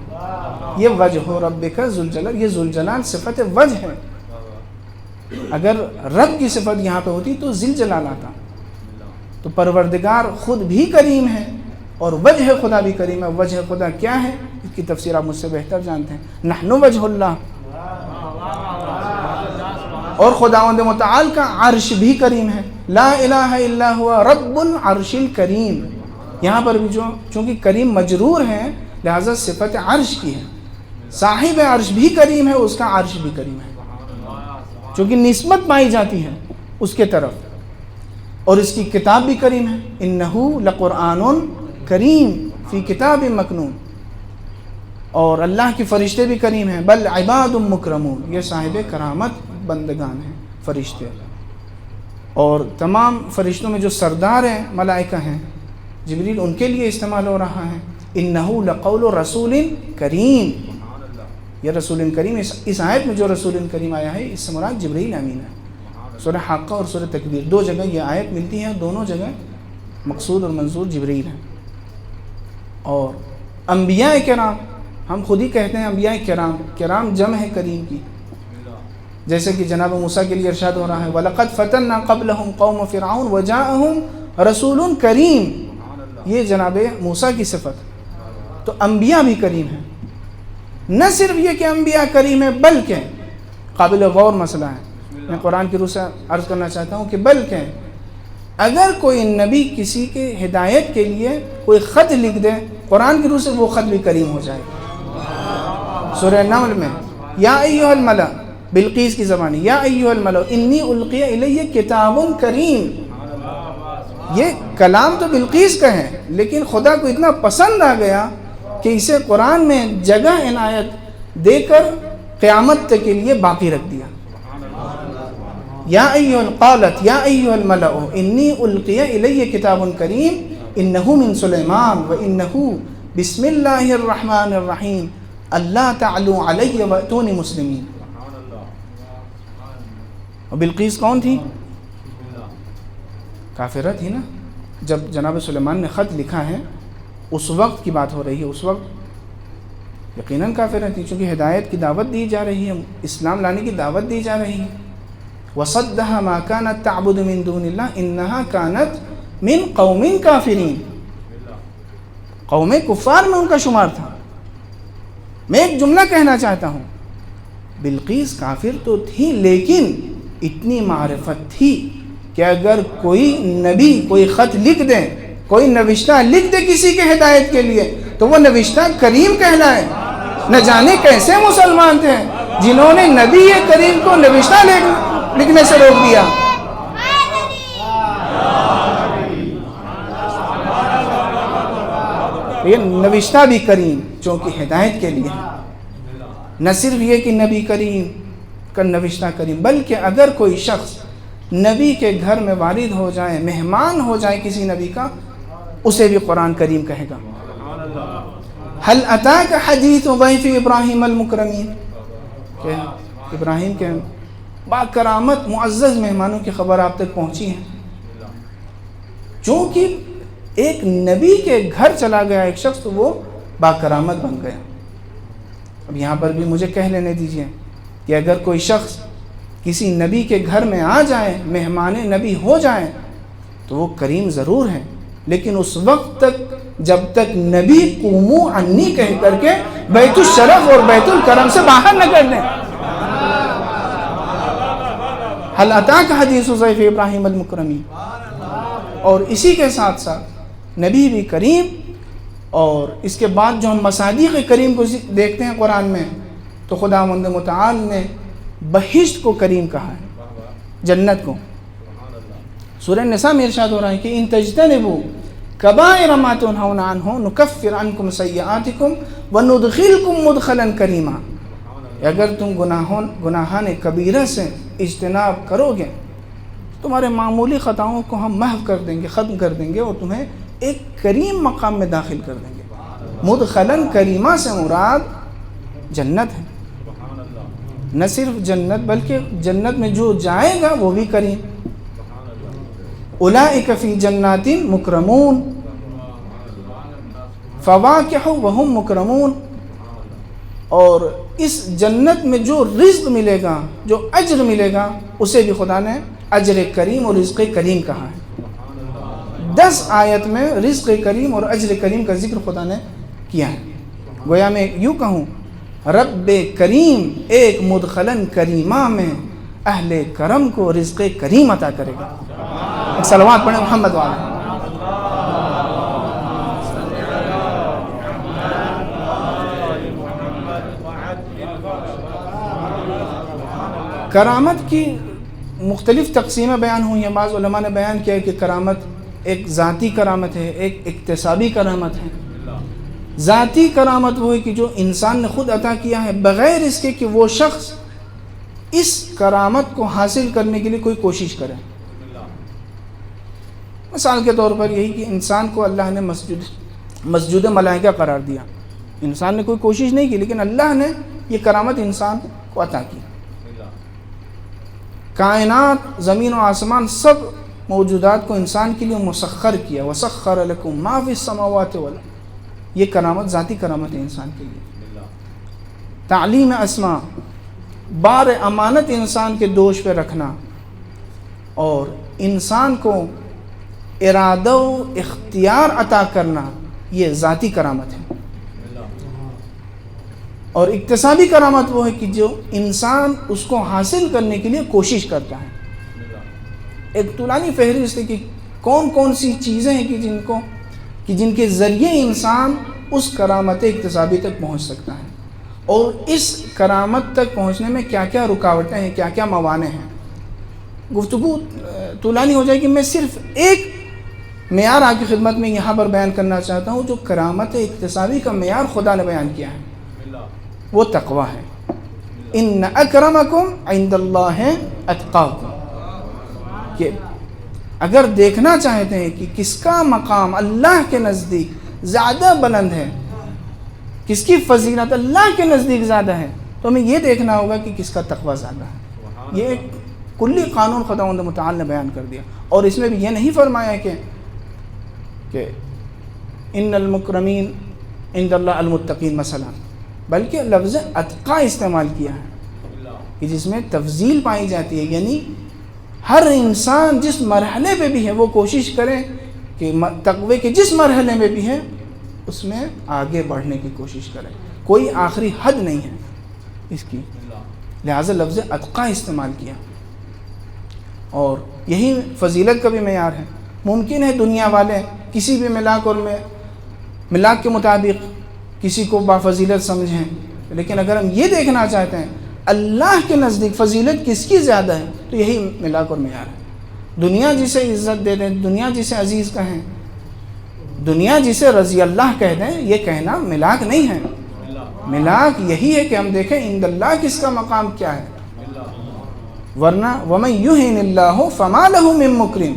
یہ وجہ ربک ذو الجلال، یہ ذو الجلال صفت وجہ ہے. اگر رب کی صفت یہاں پہ ہوتی تو ذی الجلال آتا. تو پروردگار خود بھی کریم ہے اور وجہ خدا بھی کریم ہے. وجہ خدا کیا ہے اس کی تفسیر آپ مجھ سے بہتر جانتے ہیں. نحن وجہ اللہ. اور خداوند متعال کا عرش بھی کریم ہے. لا الہ الا ہوا رب العرش الکریم. یہاں پر بھی چونکہ کریم مجرور ہے لہذا صفت عرش کی ہے. صاحب عرش بھی کریم ہے، اس کا عرش بھی کریم ہے، چونکہ نسبت پائی جاتی ہے اس کے طرف. اور اس کی کتاب بھی کریم ہے. انہ لقرآن کریم فی کتاب مکنون. اور اللہ کے فرشتے بھی کریم ہیں. بل عباد مکرمون. یہ صاحب کرامت بندگان ہیں فرشتے. اور تمام فرشتوں میں جو سردار ہیں ملائکہ ہیں جبریل، ان کے لیے استعمال ہو رہا ہے. انہ لقول رسول کریم. یہ رسول کریم اس آیت میں جو رسول کریم آیا ہے اس سے مراد جبریل امین ہے. سورہ حاقہ اور سورہ تکویر دو جگہ یہ آیت ملتی ہے، دونوں جگہ مقصود اور منظور جبریل ہے. اور انبیاء کرام، ہم خود ہی کہتے ہیں انبیاء کرام، کرام جمع ہے کریم کی. جیسے کہ جناب موسیٰ کے لیے ارشاد ہو رہا ہے وَلَقَدْ فَتَنَّا قَبْلَهُمْ قَوْمَ فِرْعَوْنَ وَجَاءَهُمْ رَسُولٌ کریم. یہ جناب موسیٰ کی صفت. تو انبیاء بھی کریم ہیں. نہ صرف یہ کہ انبیاء کریم ہیں بلکہ قابل غور مسئلہ ہے، میں قرآن کی روح سے عرض کرنا چاہتا ہوں کہ بلکہ اگر کوئی نبی کسی کے ہدایت کے لیے کوئی خط لکھ دے قرآن کی روح سے وہ خط بھی کریم ہو جائے گا. سورہ نمل میں یا ایھا الملأ، بلقیس کی زبانی، یا ایھا الملأ انی القی الی کتاب کریم. یہ کلام تو بلقیس کا ہے لیکن خدا کو اتنا پسند آ گیا کہ اسے قرآن میں جگہ عنایت دے کر قیامت تک کے لیے باقی رکھ دیا. یا ایھا قالت یا ایھا الملأ انی القی الی کتاب کریم انہ من سلیمان و انہ بسم اللہ الرحمن الرحیم اللہ تعلوا علی واتونی مسلمین. اور بلقیس کون تھی؟ کافرہ تھی نا. جب جناب سلیمان نے خط لکھا ہے اس وقت کی بات ہو رہی ہے، اس وقت یقیناً کافرہ تھی چونکہ ہدایت کی دعوت دی جا رہی ہے، اسلام لانے کی دعوت دی جا رہی ہے. وَصَدَّهَا مَا كَانَتْ تَعْبُدُ مِن دُونِ اللَّهِ إِنَّهَا كَانَتْ مِن قَوْمٍ كَافِرِينَ. قوم کفار میں ان کا شمار تھا. میں ایک جملہ کہنا چاہتا ہوں، بلقیس کافر تو تھی لیکن اتنی معرفت تھی کہ اگر کوئی نبی کوئی خط لکھ دے، کوئی نوشتہ لکھ دے کسی کے ہدایت کے لیے تو وہ نوشتہ کریم کہلائے. نہ جانے کیسے مسلمان تھے جنہوں نے نبی کریم کو نوشتہ لکھنے سے روک دیا. یہ نوشتہ بھی کریم چونکہ ہدایت کے لیے. نہ صرف یہ کہ نبی کریم کا نوشتہ کریم بلکہ اگر کوئی شخص نبی کے گھر میں وارد ہو جائے، مہمان ہو جائے کسی نبی کا، اسے بھی قرآن کریم کہے گا. هل اتاک حدیث ضیف ابراہیم المکرمین، کہ ابراہیم کے با کرامت معزز مہمانوں کی خبر آپ تک پہنچی ہے. چونکہ ایک نبی کے گھر چلا گیا ایک شخص تو وہ با کرامت بن گیا. اب یہاں پر بھی مجھے کہہ لینے دیجئے کہ اگر کوئی شخص کسی نبی کے گھر میں آ جائے، مہمان نبی ہو جائے تو وہ کریم ضرور ہے، لیکن اس وقت تک جب تک نبی قومو عنی کہہ کر کے بیت الشرف اور بیت الکرم سے باہر نہ کر دیں. هل اتاک حدیث ضیف ابراہیم المکرمین. اور اسی کے ساتھ ساتھ نبی بھی کریم. اور اس کے بعد جو ہم مصادیق کریم کو دیکھتے ہیں قرآن میں تو خداوند متعال نے بہشت کو کریم کہا ہے، جنت کو. سورہ نساء میں ارشاد ہو رہا ہے کہ ان تجتنبوا کبائر ما تنہون عنہ نکفر عنکم سیئاتکم وندخلکم مدخلا کریما. اگر تم گناہان کبیرہ سے اجتناب کرو گے تمہارے معمولی خطاؤں کو ہم محو کر دیں گے، ختم کر دیں گے، اور تمہیں ایک کریم مقام میں داخل کر دیں گے. مدخلاً کریمہ سے مراد جنت ہے، نہ صرف جنت بلکہ جنت میں جو جائے گا وہ بھی کریم. اولئک فی جنات مکرمون فواکہ وہم مکرمون. اور اس جنت میں جو رزق ملے گا، جو اجر ملے گا، اسے بھی خدا نے اجر کریم اور رزق کریم کہا ہے. 10 آیت میں رزق کریم اور اجر کریم کا ذکر خدا نے کیا ہے. گویا میں یوں کہوں رب کریم ایک مدخلاً کریمہ میں اہل کرم کو رزق کریم عطا کرے گا. ایک صلوات پڑھیں محمد والا. کرامت کی مختلف تقسیمیں بیان ہوئی ہیں. بعض علماء نے بیان کیا ہے کہ کرامت ایک ذاتی کرامت ہے، ایک اکتسابی کرامت ہے. ذاتی کرامت وہ ہے کہ جو انسان نے خود عطا کیا ہے بغیر اس کے کہ وہ شخص اس کرامت کو حاصل کرنے کے لیے کوئی کوشش کرے. مثال کے طور پر یہی کہ انسان کو اللہ نے مسجد ملائکہ قرار دیا. انسان نے کوئی کوشش نہیں کی لیکن اللہ نے یہ کرامت انسان کو عطا کی. کائنات، زمین و آسمان، سب موجودات کو انسان کے لیے مسخر کیا. وسخر لکم ما فی السماوات والارض. یہ کرامت ذاتی کرامت ہے انسان کے لیے. تعلیم اسماء، بار امانت انسان کے دوش پہ رکھنا اور انسان کو ارادہ و اختیار عطا کرنا، یہ ذاتی کرامت ہے. اور اکتسابی کرامت وہ ہے کہ جو انسان اس کو حاصل کرنے کے لیے کوشش کرتا ہے. ایک طولانی فہرست ہے کہ کون کون سی چیزیں ہیں کہ جن کے ذریعے انسان اس کرامت اکتسابی تک پہنچ سکتا ہے، اور اس کرامت تک پہنچنے میں کیا کیا رکاوٹیں ہیں، کیا کیا موانع ہیں. گفتگو طولانی ہو جائے گی. میں صرف ایک معیار آپ کی خدمت میں یہاں پر بیان کرنا چاہتا ہوں. جو کرامت اکتسابی کا معیار خدا نے بیان کیا ہے وہ تقوی ہے. ان اکرمکم عند اللہ اتقاکم. کہ اگر دیکھنا چاہتے ہیں کہ کس کا مقام اللہ کے نزدیک زیادہ بلند ہے، کس کی فضیلت اللہ کے نزدیک زیادہ ہے، تو ہمیں یہ دیکھنا ہوگا کہ کس کا تقوی زیادہ ہے. یہ ایک کلی قانون خداوند متعال نے بیان کر دیا. اور اس میں بھی یہ نہیں فرمایا کہ ان المکرمین عند اللہ المتقین مثلا، بلکہ لفظ اتقا استعمال کیا ہے کہ جس میں تفضیل پائی جاتی ہے. یعنی ہر انسان جس مرحلے پہ بھی ہے وہ کوشش کرے کہ تقوی کے جس مرحلے میں بھی ہے اس میں آگے بڑھنے کی کوشش کرے. کوئی آخری حد نہیں ہے اس کی، لہٰذا لفظ اتقا استعمال کیا. اور یہی فضیلت کا بھی معیار ہے. ممکن ہے دنیا والے کسی بھی ملاک کے مطابق کسی کو بافضیلت سمجھیں، لیکن اگر ہم یہ دیکھنا چاہتے ہیں اللہ کے نزدیک فضیلت کس کی زیادہ ہے تو یہی ملاک اور معیار ہے. دنیا جسے عزت دے دیں، دنیا جسے عزیز کہیں، دنیا جسے رضی اللہ کہہ دیں، یہ کہنا ملاک نہیں ہے. ملاک یہی ہے کہ ہم دیکھیں عند اللہ کس کا مقام کیا ہے. ورنہ وَمَن يُهِنِ اللَّهُ فَمَا لَهُ مِن مُكْرِمٍ.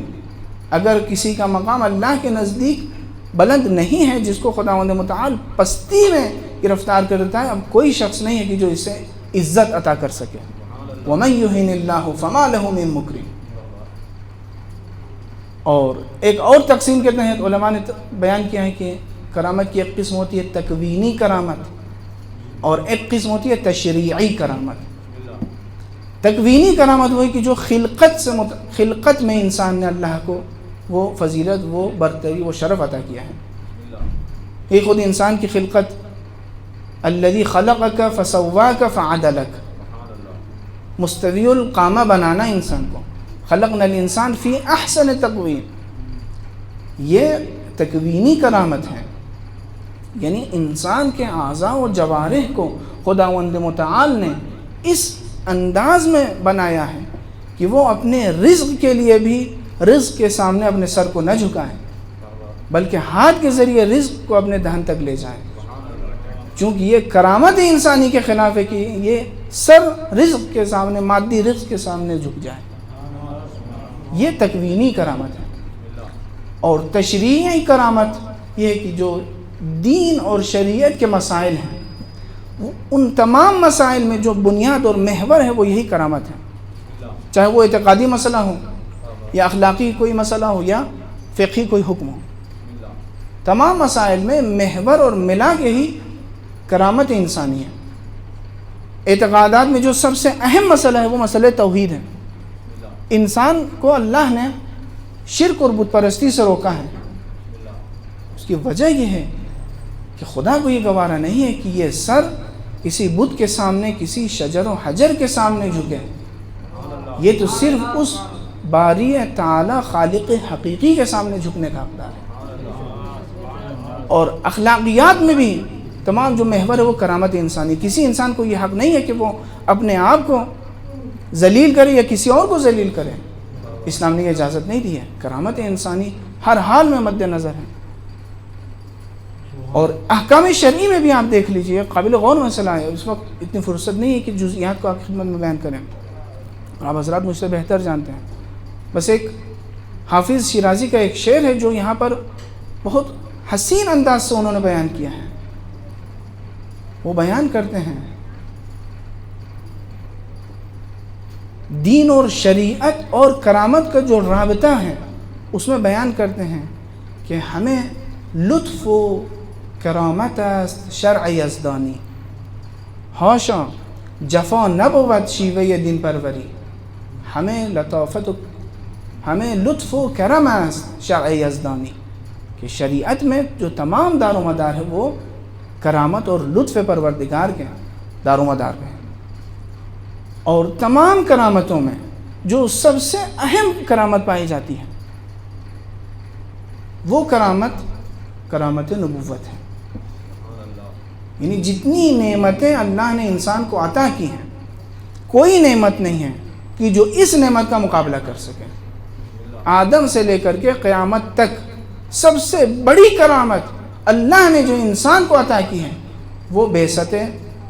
اگر کسی کا مقام اللہ کے نزدیک بلند نہیں ہے، جس کو خداوند متعال پستی میں گرفتار کر دیتا ہے، اب کوئی شخص نہیں ہے کہ جو اسے عزت عطا کر سکے. وَمَن يُهِنِ اللَّهُ فَمَا لَهُ مِن مُكْرِمٍ. اور ایک اور تقسیم کے تحت علماء نے بیان کیا ہے کہ کرامت کی ایک قسم ہوتی ہے تکوینی کرامت اور ایک قسم ہوتی ہے تشریعی کرامت. تکوینی کرامت وہی کہ جو خلقت میں انسان نے اللہ کو وہ فضیلت، وہ برتری، وہ شرف عطا کیا ہے. یہ خود انسان کی خلقت، الذی خلقک فسواک فعدلک، مستوی القامہ بنانا انسان کو. خلقنا الانسان فی احسن تقویم، یہ تکوینی کرامت ہے. یعنی انسان کے اعضاء و جوارح کو خداوند متعال نے اس انداز میں بنایا ہے کہ وہ اپنے رزق کے لیے بھی رزق کے سامنے اپنے سر کو نہ جھکائیں، بلکہ ہاتھ کے ذریعے رزق کو اپنے دہن تک لے جائیں، چونکہ یہ کرامت انسانی کے خلاف ہے کہ یہ سر رزق کے سامنے، مادی رزق کے سامنے جھک جائے. یہ تکوینی کرامت ہے. اور تشریعی کرامت یہ ہے کہ جو دین اور شریعت کے مسائل ہیں، ان تمام مسائل میں جو بنیاد اور محور ہے وہ یہی کرامت ہے، چاہے وہ اعتقادی مسئلہ ہو یا اخلاقی کوئی مسئلہ ہو یا فقہی کوئی حکم ہو. تمام مسائل میں محور اور ملا کے ہی کرامت انسانی ہے. اعتقادات میں جو سب سے اہم مسئلہ ہے وہ مسئلہ توحید ہے. انسان کو اللہ نے شرک اور بت پرستی سے روکا ہے. اس کی وجہ یہ ہے کہ خدا کو یہ گوارا نہیں ہے کہ یہ سر کسی بت کے سامنے، کسی شجر و حجر کے سامنے جھکے. یہ تو صرف اس باری تعالی خالق حقیقی کے سامنے جھکنے کا حقدار ہے. اور اخلاقیات میں بھی تمام جو محور ہے وہ کرامت انسانی. کسی انسان کو یہ حق نہیں ہے کہ وہ اپنے آپ کو ذلیل کرے یا کسی اور کو ذلیل کرے. اسلام نے یہ اجازت نہیں دی ہے. کرامت انسانی ہر حال میں مد نظر ہے. اور احکام شرعی میں بھی آپ دیکھ لیجئے، قابل غور مسئلہ ہے. اس وقت اتنی فرصت نہیں ہے کہ جزئیات کو آپ کی خدمت میں بیان کریں، آپ حضرات مجھ سے بہتر جانتے ہیں. بس ایک حافظ شیرازی کا ایک شعر ہے جو یہاں پر بہت حسین انداز سے انہوں نے بیان کیا ہے. وہ بیان کرتے ہیں دین اور شریعت اور کرامت کا جو رابطہ ہے، اس میں بیان کرتے ہیں کہ ہمیں لطف و کرامت است شرع یزدانی، حاشا جفا نبود شیوه دین پروری. ہمیں لطف و کرم است شرع یزدانی، کہ شریعت میں جو تمام دار و مدار ہے وہ کرامت اور لطف پروردگار کے دار و مدار پہ ہے. اور تمام کرامتوں میں جو سب سے اہم کرامت پائی جاتی ہے وہ کرامت نبوت ہے. یعنی جتنی نعمتیں اللہ نے انسان کو عطا کی ہیں، کوئی نعمت نہیں ہے کہ جو اس نعمت کا مقابلہ کر سکے. آدم سے لے کر کے قیامت تک سب سے بڑی کرامت اللہ نے جو انسان کو عطا کی ہے وہ بعثت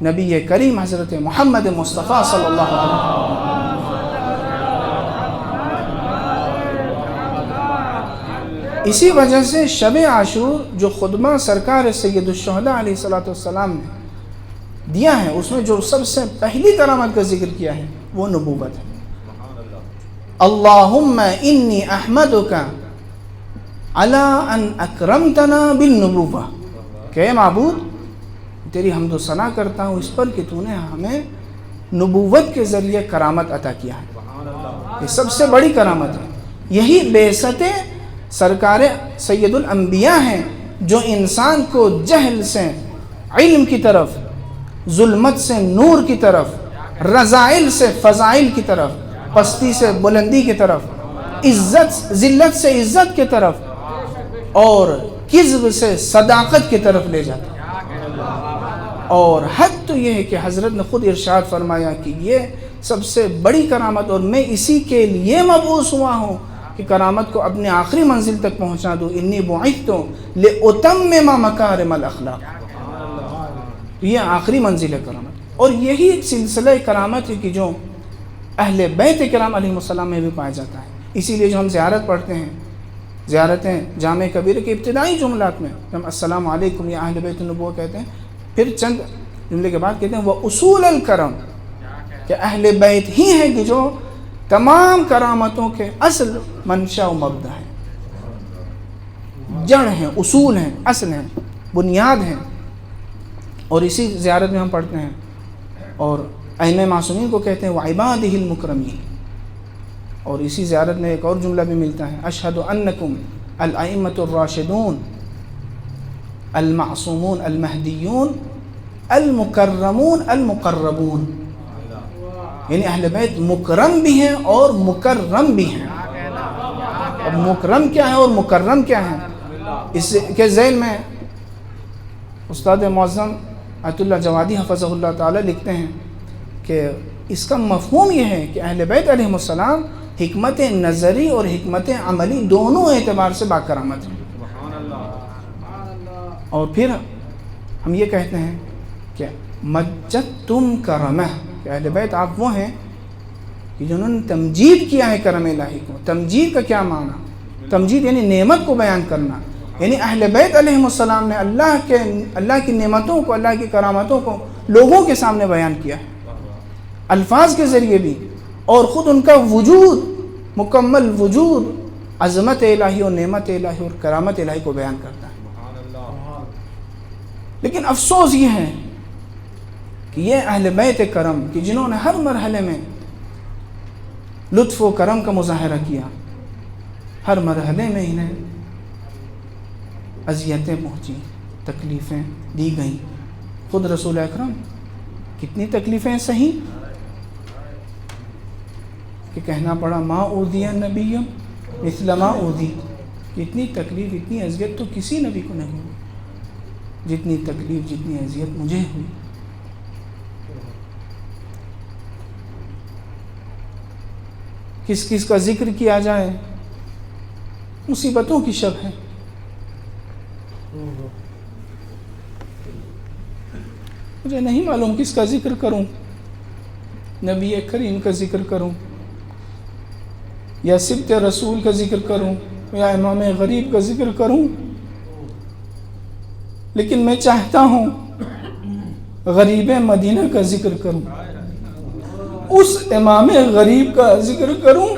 نبی کریم حضرت محمد مصطفیٰ صلی اللہ علیہ وسلم. اسی وجہ سے شب عاشور جو خطبہ سرکار سید الشہداء علیہ الصلوۃ والسلام نے دیا ہے، اس میں جو سب سے پہلی کرامت کا ذکر کیا ہے وہ نبوت ہے. اللہم انی احمدک علی ان اکرمتنا بالنبوہ، کہ اے معبود تیری حمد و ثنا کرتا ہوں اس پر کہ تو نے ہمیں نبوت کے ذریعے کرامت عطا کیا ہے. یہ سب سے بڑی کرامت ہے. یہی بعثت سرکار سید الانبیاء ہیں جو انسان کو جہل سے علم کی طرف، ظلمت سے نور کی طرف، رذائل سے فضائل کی طرف، پستی سے بلندی کی طرف، ذلت سے عزت کی طرف اور کذب سے صداقت کی طرف لے جاتا. اور حد تو یہ ہے کہ حضرت نے خود ارشاد فرمایا کہ یہ سب سے بڑی کرامت، اور میں اسی کے لیے مبعوث ہوا ہوں کہ کرامت کو اپنے آخری منزل تک پہنچا دوں. انی بعثت لأتمم مکارم الاخلاق. یہ آخری منزل ہے کرامت. اور یہی ایک سلسلہ کرامت ہے کہ جو اہل بیت کرام علیہ السلام میں بھی پایا جاتا ہے. اسی لیے جو ہم زیارت پڑھتے ہیں، زیارتیں جامع کبیر کے ابتدائی جملات میں ہم السلام علیکم یا اہل بیت النبوہ کہتے ہیں، پھر چند جملے کے بعد کہتے ہیں وہ اصول الکرم، کہ اہل بیت ہی ہیں کہ جو تمام کرامتوں کے اصل منشا و مبدا ہیں، جڑ ہیں، اصول ہیں، اصل ہیں، بنیاد ہیں. اور اسی زیارت میں ہم پڑھتے ہیں اور ائمہ معصومین کو کہتے ہیں وعبادہ المکرمین. اور اسی زیارت میں ایک اور جملہ بھی ملتا ہے اشہد انکم الائمۃ الراشدون المعصومون المہدیون المکرمون المقربون. یعنی اہل بیت مکرم بھی ہیں اور مکرم بھی ہیں. اب مکرم کیا ہے اور مکرم کیا ہے؟ اس کے ذیل میں استاد معظم آیت اللہ جوادی حفظہ اللہ تعالی لکھتے ہیں کہ اس کا مفہوم یہ ہے کہ اہل بیت علیہ السلام حکمت نظری اور حکمت عملی دونوں اعتبار سے باکرامت ہیں. اور پھر ہم یہ کہتے ہیں کہ مجدتم کرمہ، کہ اہل بیت آپ وہ ہیں کہ جنہوں نے تمجید کیا ہے کرم الہی کو۔ تمجید کا کیا معنی؟ تمجید یعنی نعمت کو بیان کرنا، یعنی اہل بیت علیہم السلام نے اللہ کی نعمتوں کو، اللہ کی کرامتوں کو لوگوں کے سامنے بیان کیا ہے، الفاظ کے ذریعے بھی، اور خود ان کا وجود، مکمل وجود عظمت الہی اور نعمت الہی اور کرامت الہی کو بیان کرتا ہے۔ لیکن افسوس یہ ہے کہ یہ اہل بیت کرم کہ جنہوں نے ہر مرحلے میں لطف و کرم کا مظاہرہ کیا، ہر مرحلے میں انہیں اذیتیں پہنچی، تکلیفیں دی گئیں۔ خود رسول اکرم کتنی تکلیفیں سہی کہ کہنا پڑا ما اوذی نبی مثل ما اوذی، اتنی تکلیف، اتنی اذیت تو کسی نبی کو نہیں ہوئی جتنی تکلیف، جتنی اذیت مجھے ہوئی۔ کس کس کا ذکر کیا جائے، مصیبتوں کی شب ہے۔ مجھے نہیں معلوم کس کا ذکر کروں، نبی کریم کا ذکر کروں یا سبت رسول کا ذکر کروں یا امام غریب کا ذکر کروں، لیکن میں چاہتا ہوں غریب مدینہ کا ذکر کروں، اس امام غریب کا ذکر کروں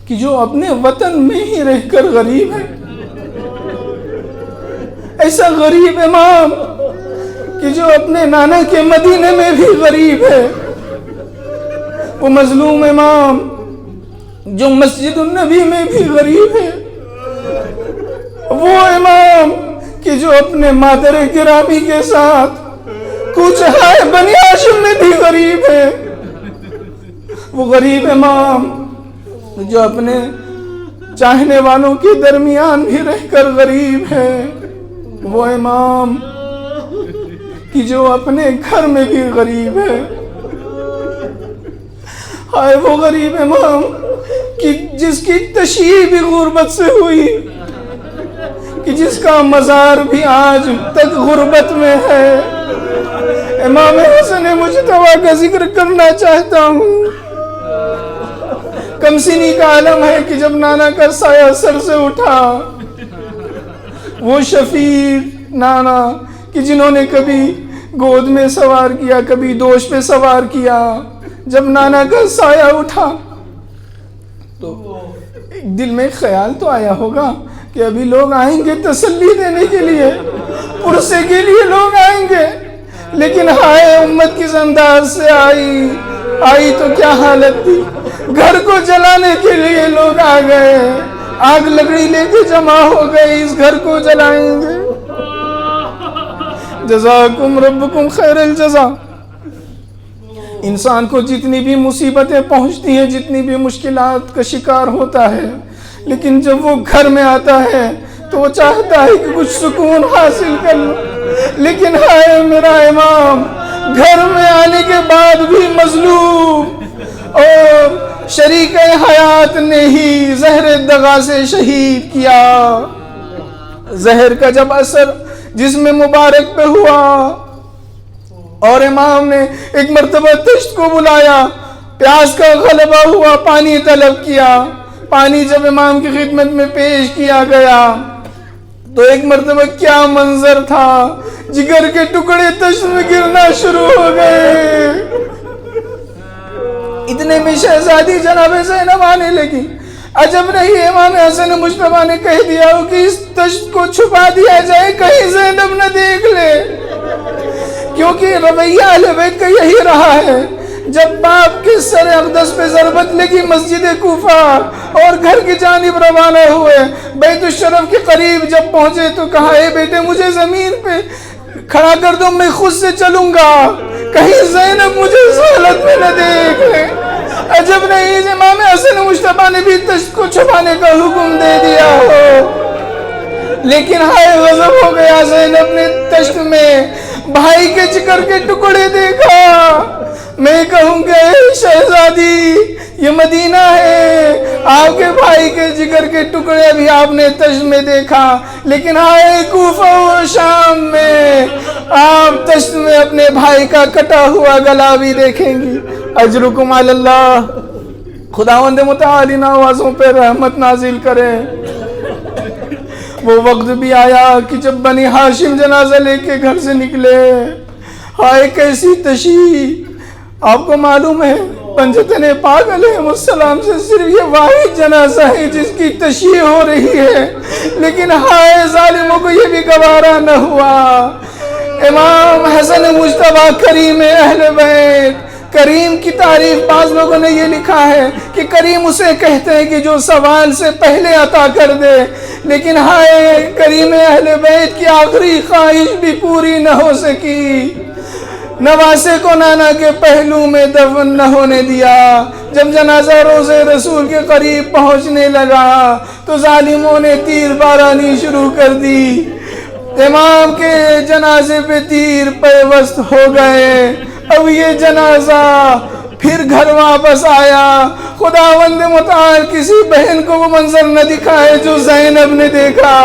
کہ جو اپنے وطن میں ہی رہ کر غریب ہے، ایسا غریب امام کہ جو اپنے نانا کے مدینے میں بھی غریب ہے، وہ مظلوم امام جو مسجد النبی میں بھی غریب ہے، وہ امام کہ جو اپنے مادر گرامی کے ساتھ کوچہائے بنی ہاشم میں بھی غریب ہے، وہ غریب امام جو اپنے چاہنے والوں کے درمیان بھی رہ کر غریب ہے، وہ امام کہ جو اپنے گھر میں بھی غریب ہے۔ ہائے وہ غریب امام کہ جس کی تشییع بھی غربت سے ہوئی، کہ جس کا مزار بھی آج تک غربت میں ہے۔ امام حسن مجتبیٰ کا ذکر کرنا چاہتا ہوں۔ کم سنی کا عالم ہے کہ جب نانا کا سایہ سر سے اٹھا، وہ شفیق نانا کہ جنہوں نے کبھی گود میں سوار کیا، کبھی دوش پہ سوار کیا، جب نانا کا سایہ اٹھا تو دل میں خیال تو آیا ہوگا کہ ابھی لوگ آئیں گے تسلی دینے کے لیے، پرسے کے لیے لوگ آئیں گے، لیکن ہائے امت کس انداز سے آئی تو کیا حالت تھی۔ گھر کو جلانے کے لیے لوگ آ گئے، آگ لکڑی لے کے جمع ہو گئے، اس گھر کو جلائیں گے۔ جزاکم ربکم خیر الجزا۔ انسان کو جتنی بھی مصیبتیں پہنچتی ہیں، جتنی بھی مشکلات کا شکار ہوتا ہے، لیکن جب وہ گھر میں آتا ہے تو وہ چاہتا ہے کہ کچھ سکون حاصل کر لو، لیکن ہائے میرا امام گھر میں آنے کے بعد بھی مظلوم، اور شریک حیات نے ہی زہر دغا سے شہید کیا۔ زہر کا جب اثر جسم مبارک پہ ہوا اور امام نے ایک مرتبہ تشت کو بلایا، پیاس کا غلبہ ہوا، پانی طلب کیا، پانی جب امام کی خدمت میں پیش کیا گیا تو ایک مرتبہ کیا منظر تھا، جگر کے ٹکڑے تشت میں گرنا شروع ہو گئے۔ اتنے میں شہزادی جناب زینب آنے لگی۔ عجب نہیں، امام حسن مجتبیٰ نے کہہ دیا ہو کہ اس تشت کو چھپا دیا جائے، کہیں زینب نہ دیکھ لے، کیونکہ رویہ اہل بیت کا یہی رہا ہے۔ جب باپ کے سر اقدس پہ ضربت لگی مسجد کوفہ اور گھر کی جانب روانہ ہوئے، بیت الشرف کے قریب جب پہنچے تو کہا اے بیٹے مجھے زمین پہ کھڑا کر دو، میں خود سے چلوں گا، کہیں زینب مجھے اس حالت میں نہ دیکھ لے۔ عجب نہیں، امام حسن مجتبیٰ نے بھی تشت کو چھپانے کا حکم دے دیا ہو، لیکن ہائے غضب ہو گیا، زینب نے تشت میں بھائی کے جگر کے ٹکڑے دیکھا۔ میں کہوں گا اے شہزادی یہ مدینہ ہے، آپ کے بھائی کے جگر کے ٹکڑے بھی آپ نے تشت میں دیکھا، لیکن آئے کوفہ و شام میں آپ تشت میں اپنے بھائی کا کٹا ہوا گلا بھی دیکھیں گی۔ اجرکم علی اللہ۔ خداوند متعال ان آوازوں پہ رحمت نازل کرے۔ وہ وقت بھی آیا کہ جب بنی ہاشم جنازہ لے کے گھر سے نکلے، ہائے کیسی تشییع! آپ کو معلوم ہے پنجتن پاک علیہ السلام سے صرف یہ واحد جنازہ ہے جس کی تشییع ہو رہی ہے، لیکن ہائے ظالموں کو یہ بھی گوارا نہ ہوا۔ امام حسن مجتبیٰ کریم اہل بیت، کریم کی تعریف بعض لوگوں نے یہ لکھا ہے کہ کریم اسے کہتے ہیں کہ جو سوال سے پہلے عطا کر دے، لیکن ہائے کریم اہل بیت کی آخری خواہش بھی پوری نہ ہو سکی۔ نواسے کو نانا کے پہلو میں دفن نہ ہونے دیا۔ جب جنازہ روضہ رسول کے قریب پہنچنے لگا تو ظالموں نے تیر بارانی شروع کر دی۔ امام کے جنازے پہ تیر پیوست ہو گئے۔ اب یہ جنازہ پھر گھر واپس آیا۔ خداوند متعال کسی بہن کو وہ منظر نہ دکھائے جو زینب نے دیکھا۔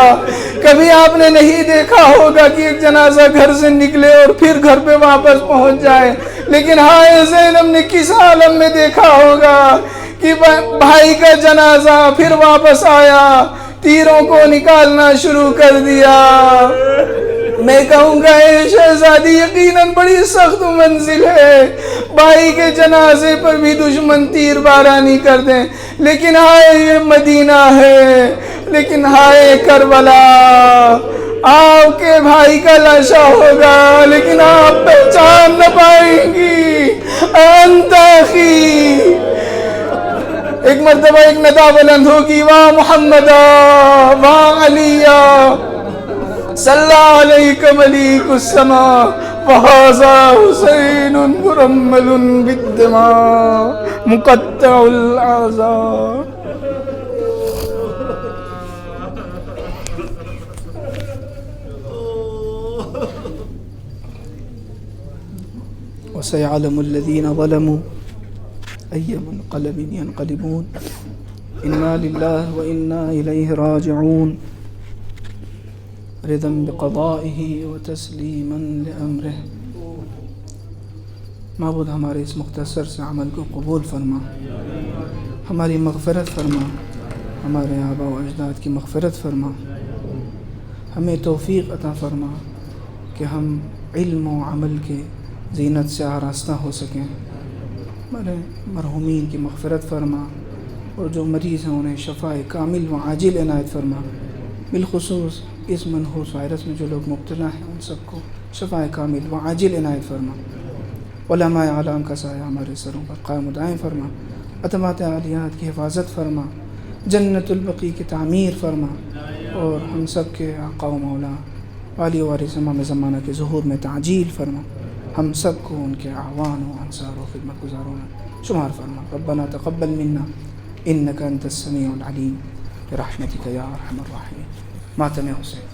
کبھی آپ نے نہیں دیکھا ہوگا کہ ایک جنازہ گھر سے نکلے اور پھر گھر پہ واپس پہنچ جائے، لیکن ہائے زینب نے کس عالم میں دیکھا ہوگا کہ بھائی کا جنازہ پھر واپس آیا، تیروں کو نکالنا شروع کر دیا۔ میں کہوں گا اے شہزادی یقیناً بڑی سخت منزل ہے، بھائی کے جنازے پر بھی دشمن تیر بارانی کر دیں، لیکن ہائے یہ مدینہ ہے، لیکن ہائے کربلا، آپ کے بھائی کا لاشا ہوگا لیکن آپ پہچان نہ پائیں گی۔ انت اخی، ایک مرتبہ ایک ندا بلند ہوگی، واہ محمد واہ علی صلی علیک ملیک السماء وہذا حسین مرمل بالدماء مقطع الاعضاء۔ وسيعلم الذين ظلموا أي منقلب ينقلبون إنا لله وإنا إليه راجعون رضا بقضائه وتسلیما لأمره۔ معبود ہمارے اس مختصر سے عمل کو قبول فرما، ہماری مغفرت فرما، ہمارے آباء و اجداد کی مغفرت فرما، ہمیں توفیق عطا فرما کہ ہم علم و عمل کے زینت سے آراستہ ہو سکیں۔ ہمارے مرحومین کی مغفرت فرما، اور جو مریض ہیں انہیں شفاء کامل و عاجل عنایت فرما، بالخصوص اس منحوس وائرس میں جو لوگ مبتلا ہیں ان سب کو شفاء کامل و عاجل عنایت فرما۔ علماء اعلام کا سایہ ہمارے سروں پر قائم و دائم فرما، اتمات عالیات کی حفاظت فرما، جنت البقیع کی تعمیر فرما، اور ہم سب کے آقا و مولا والی وارث امام زمانہ کے ظہور میں تعجیل فرما، ہم سب کو ان کے اعوان و انصار و خدمت گزاروں میں شمار فرما۔ ربنا تقبل منا انک انت السمیع العلیم برحمتک یا ارحم الراحمین۔ ماتم حسین۔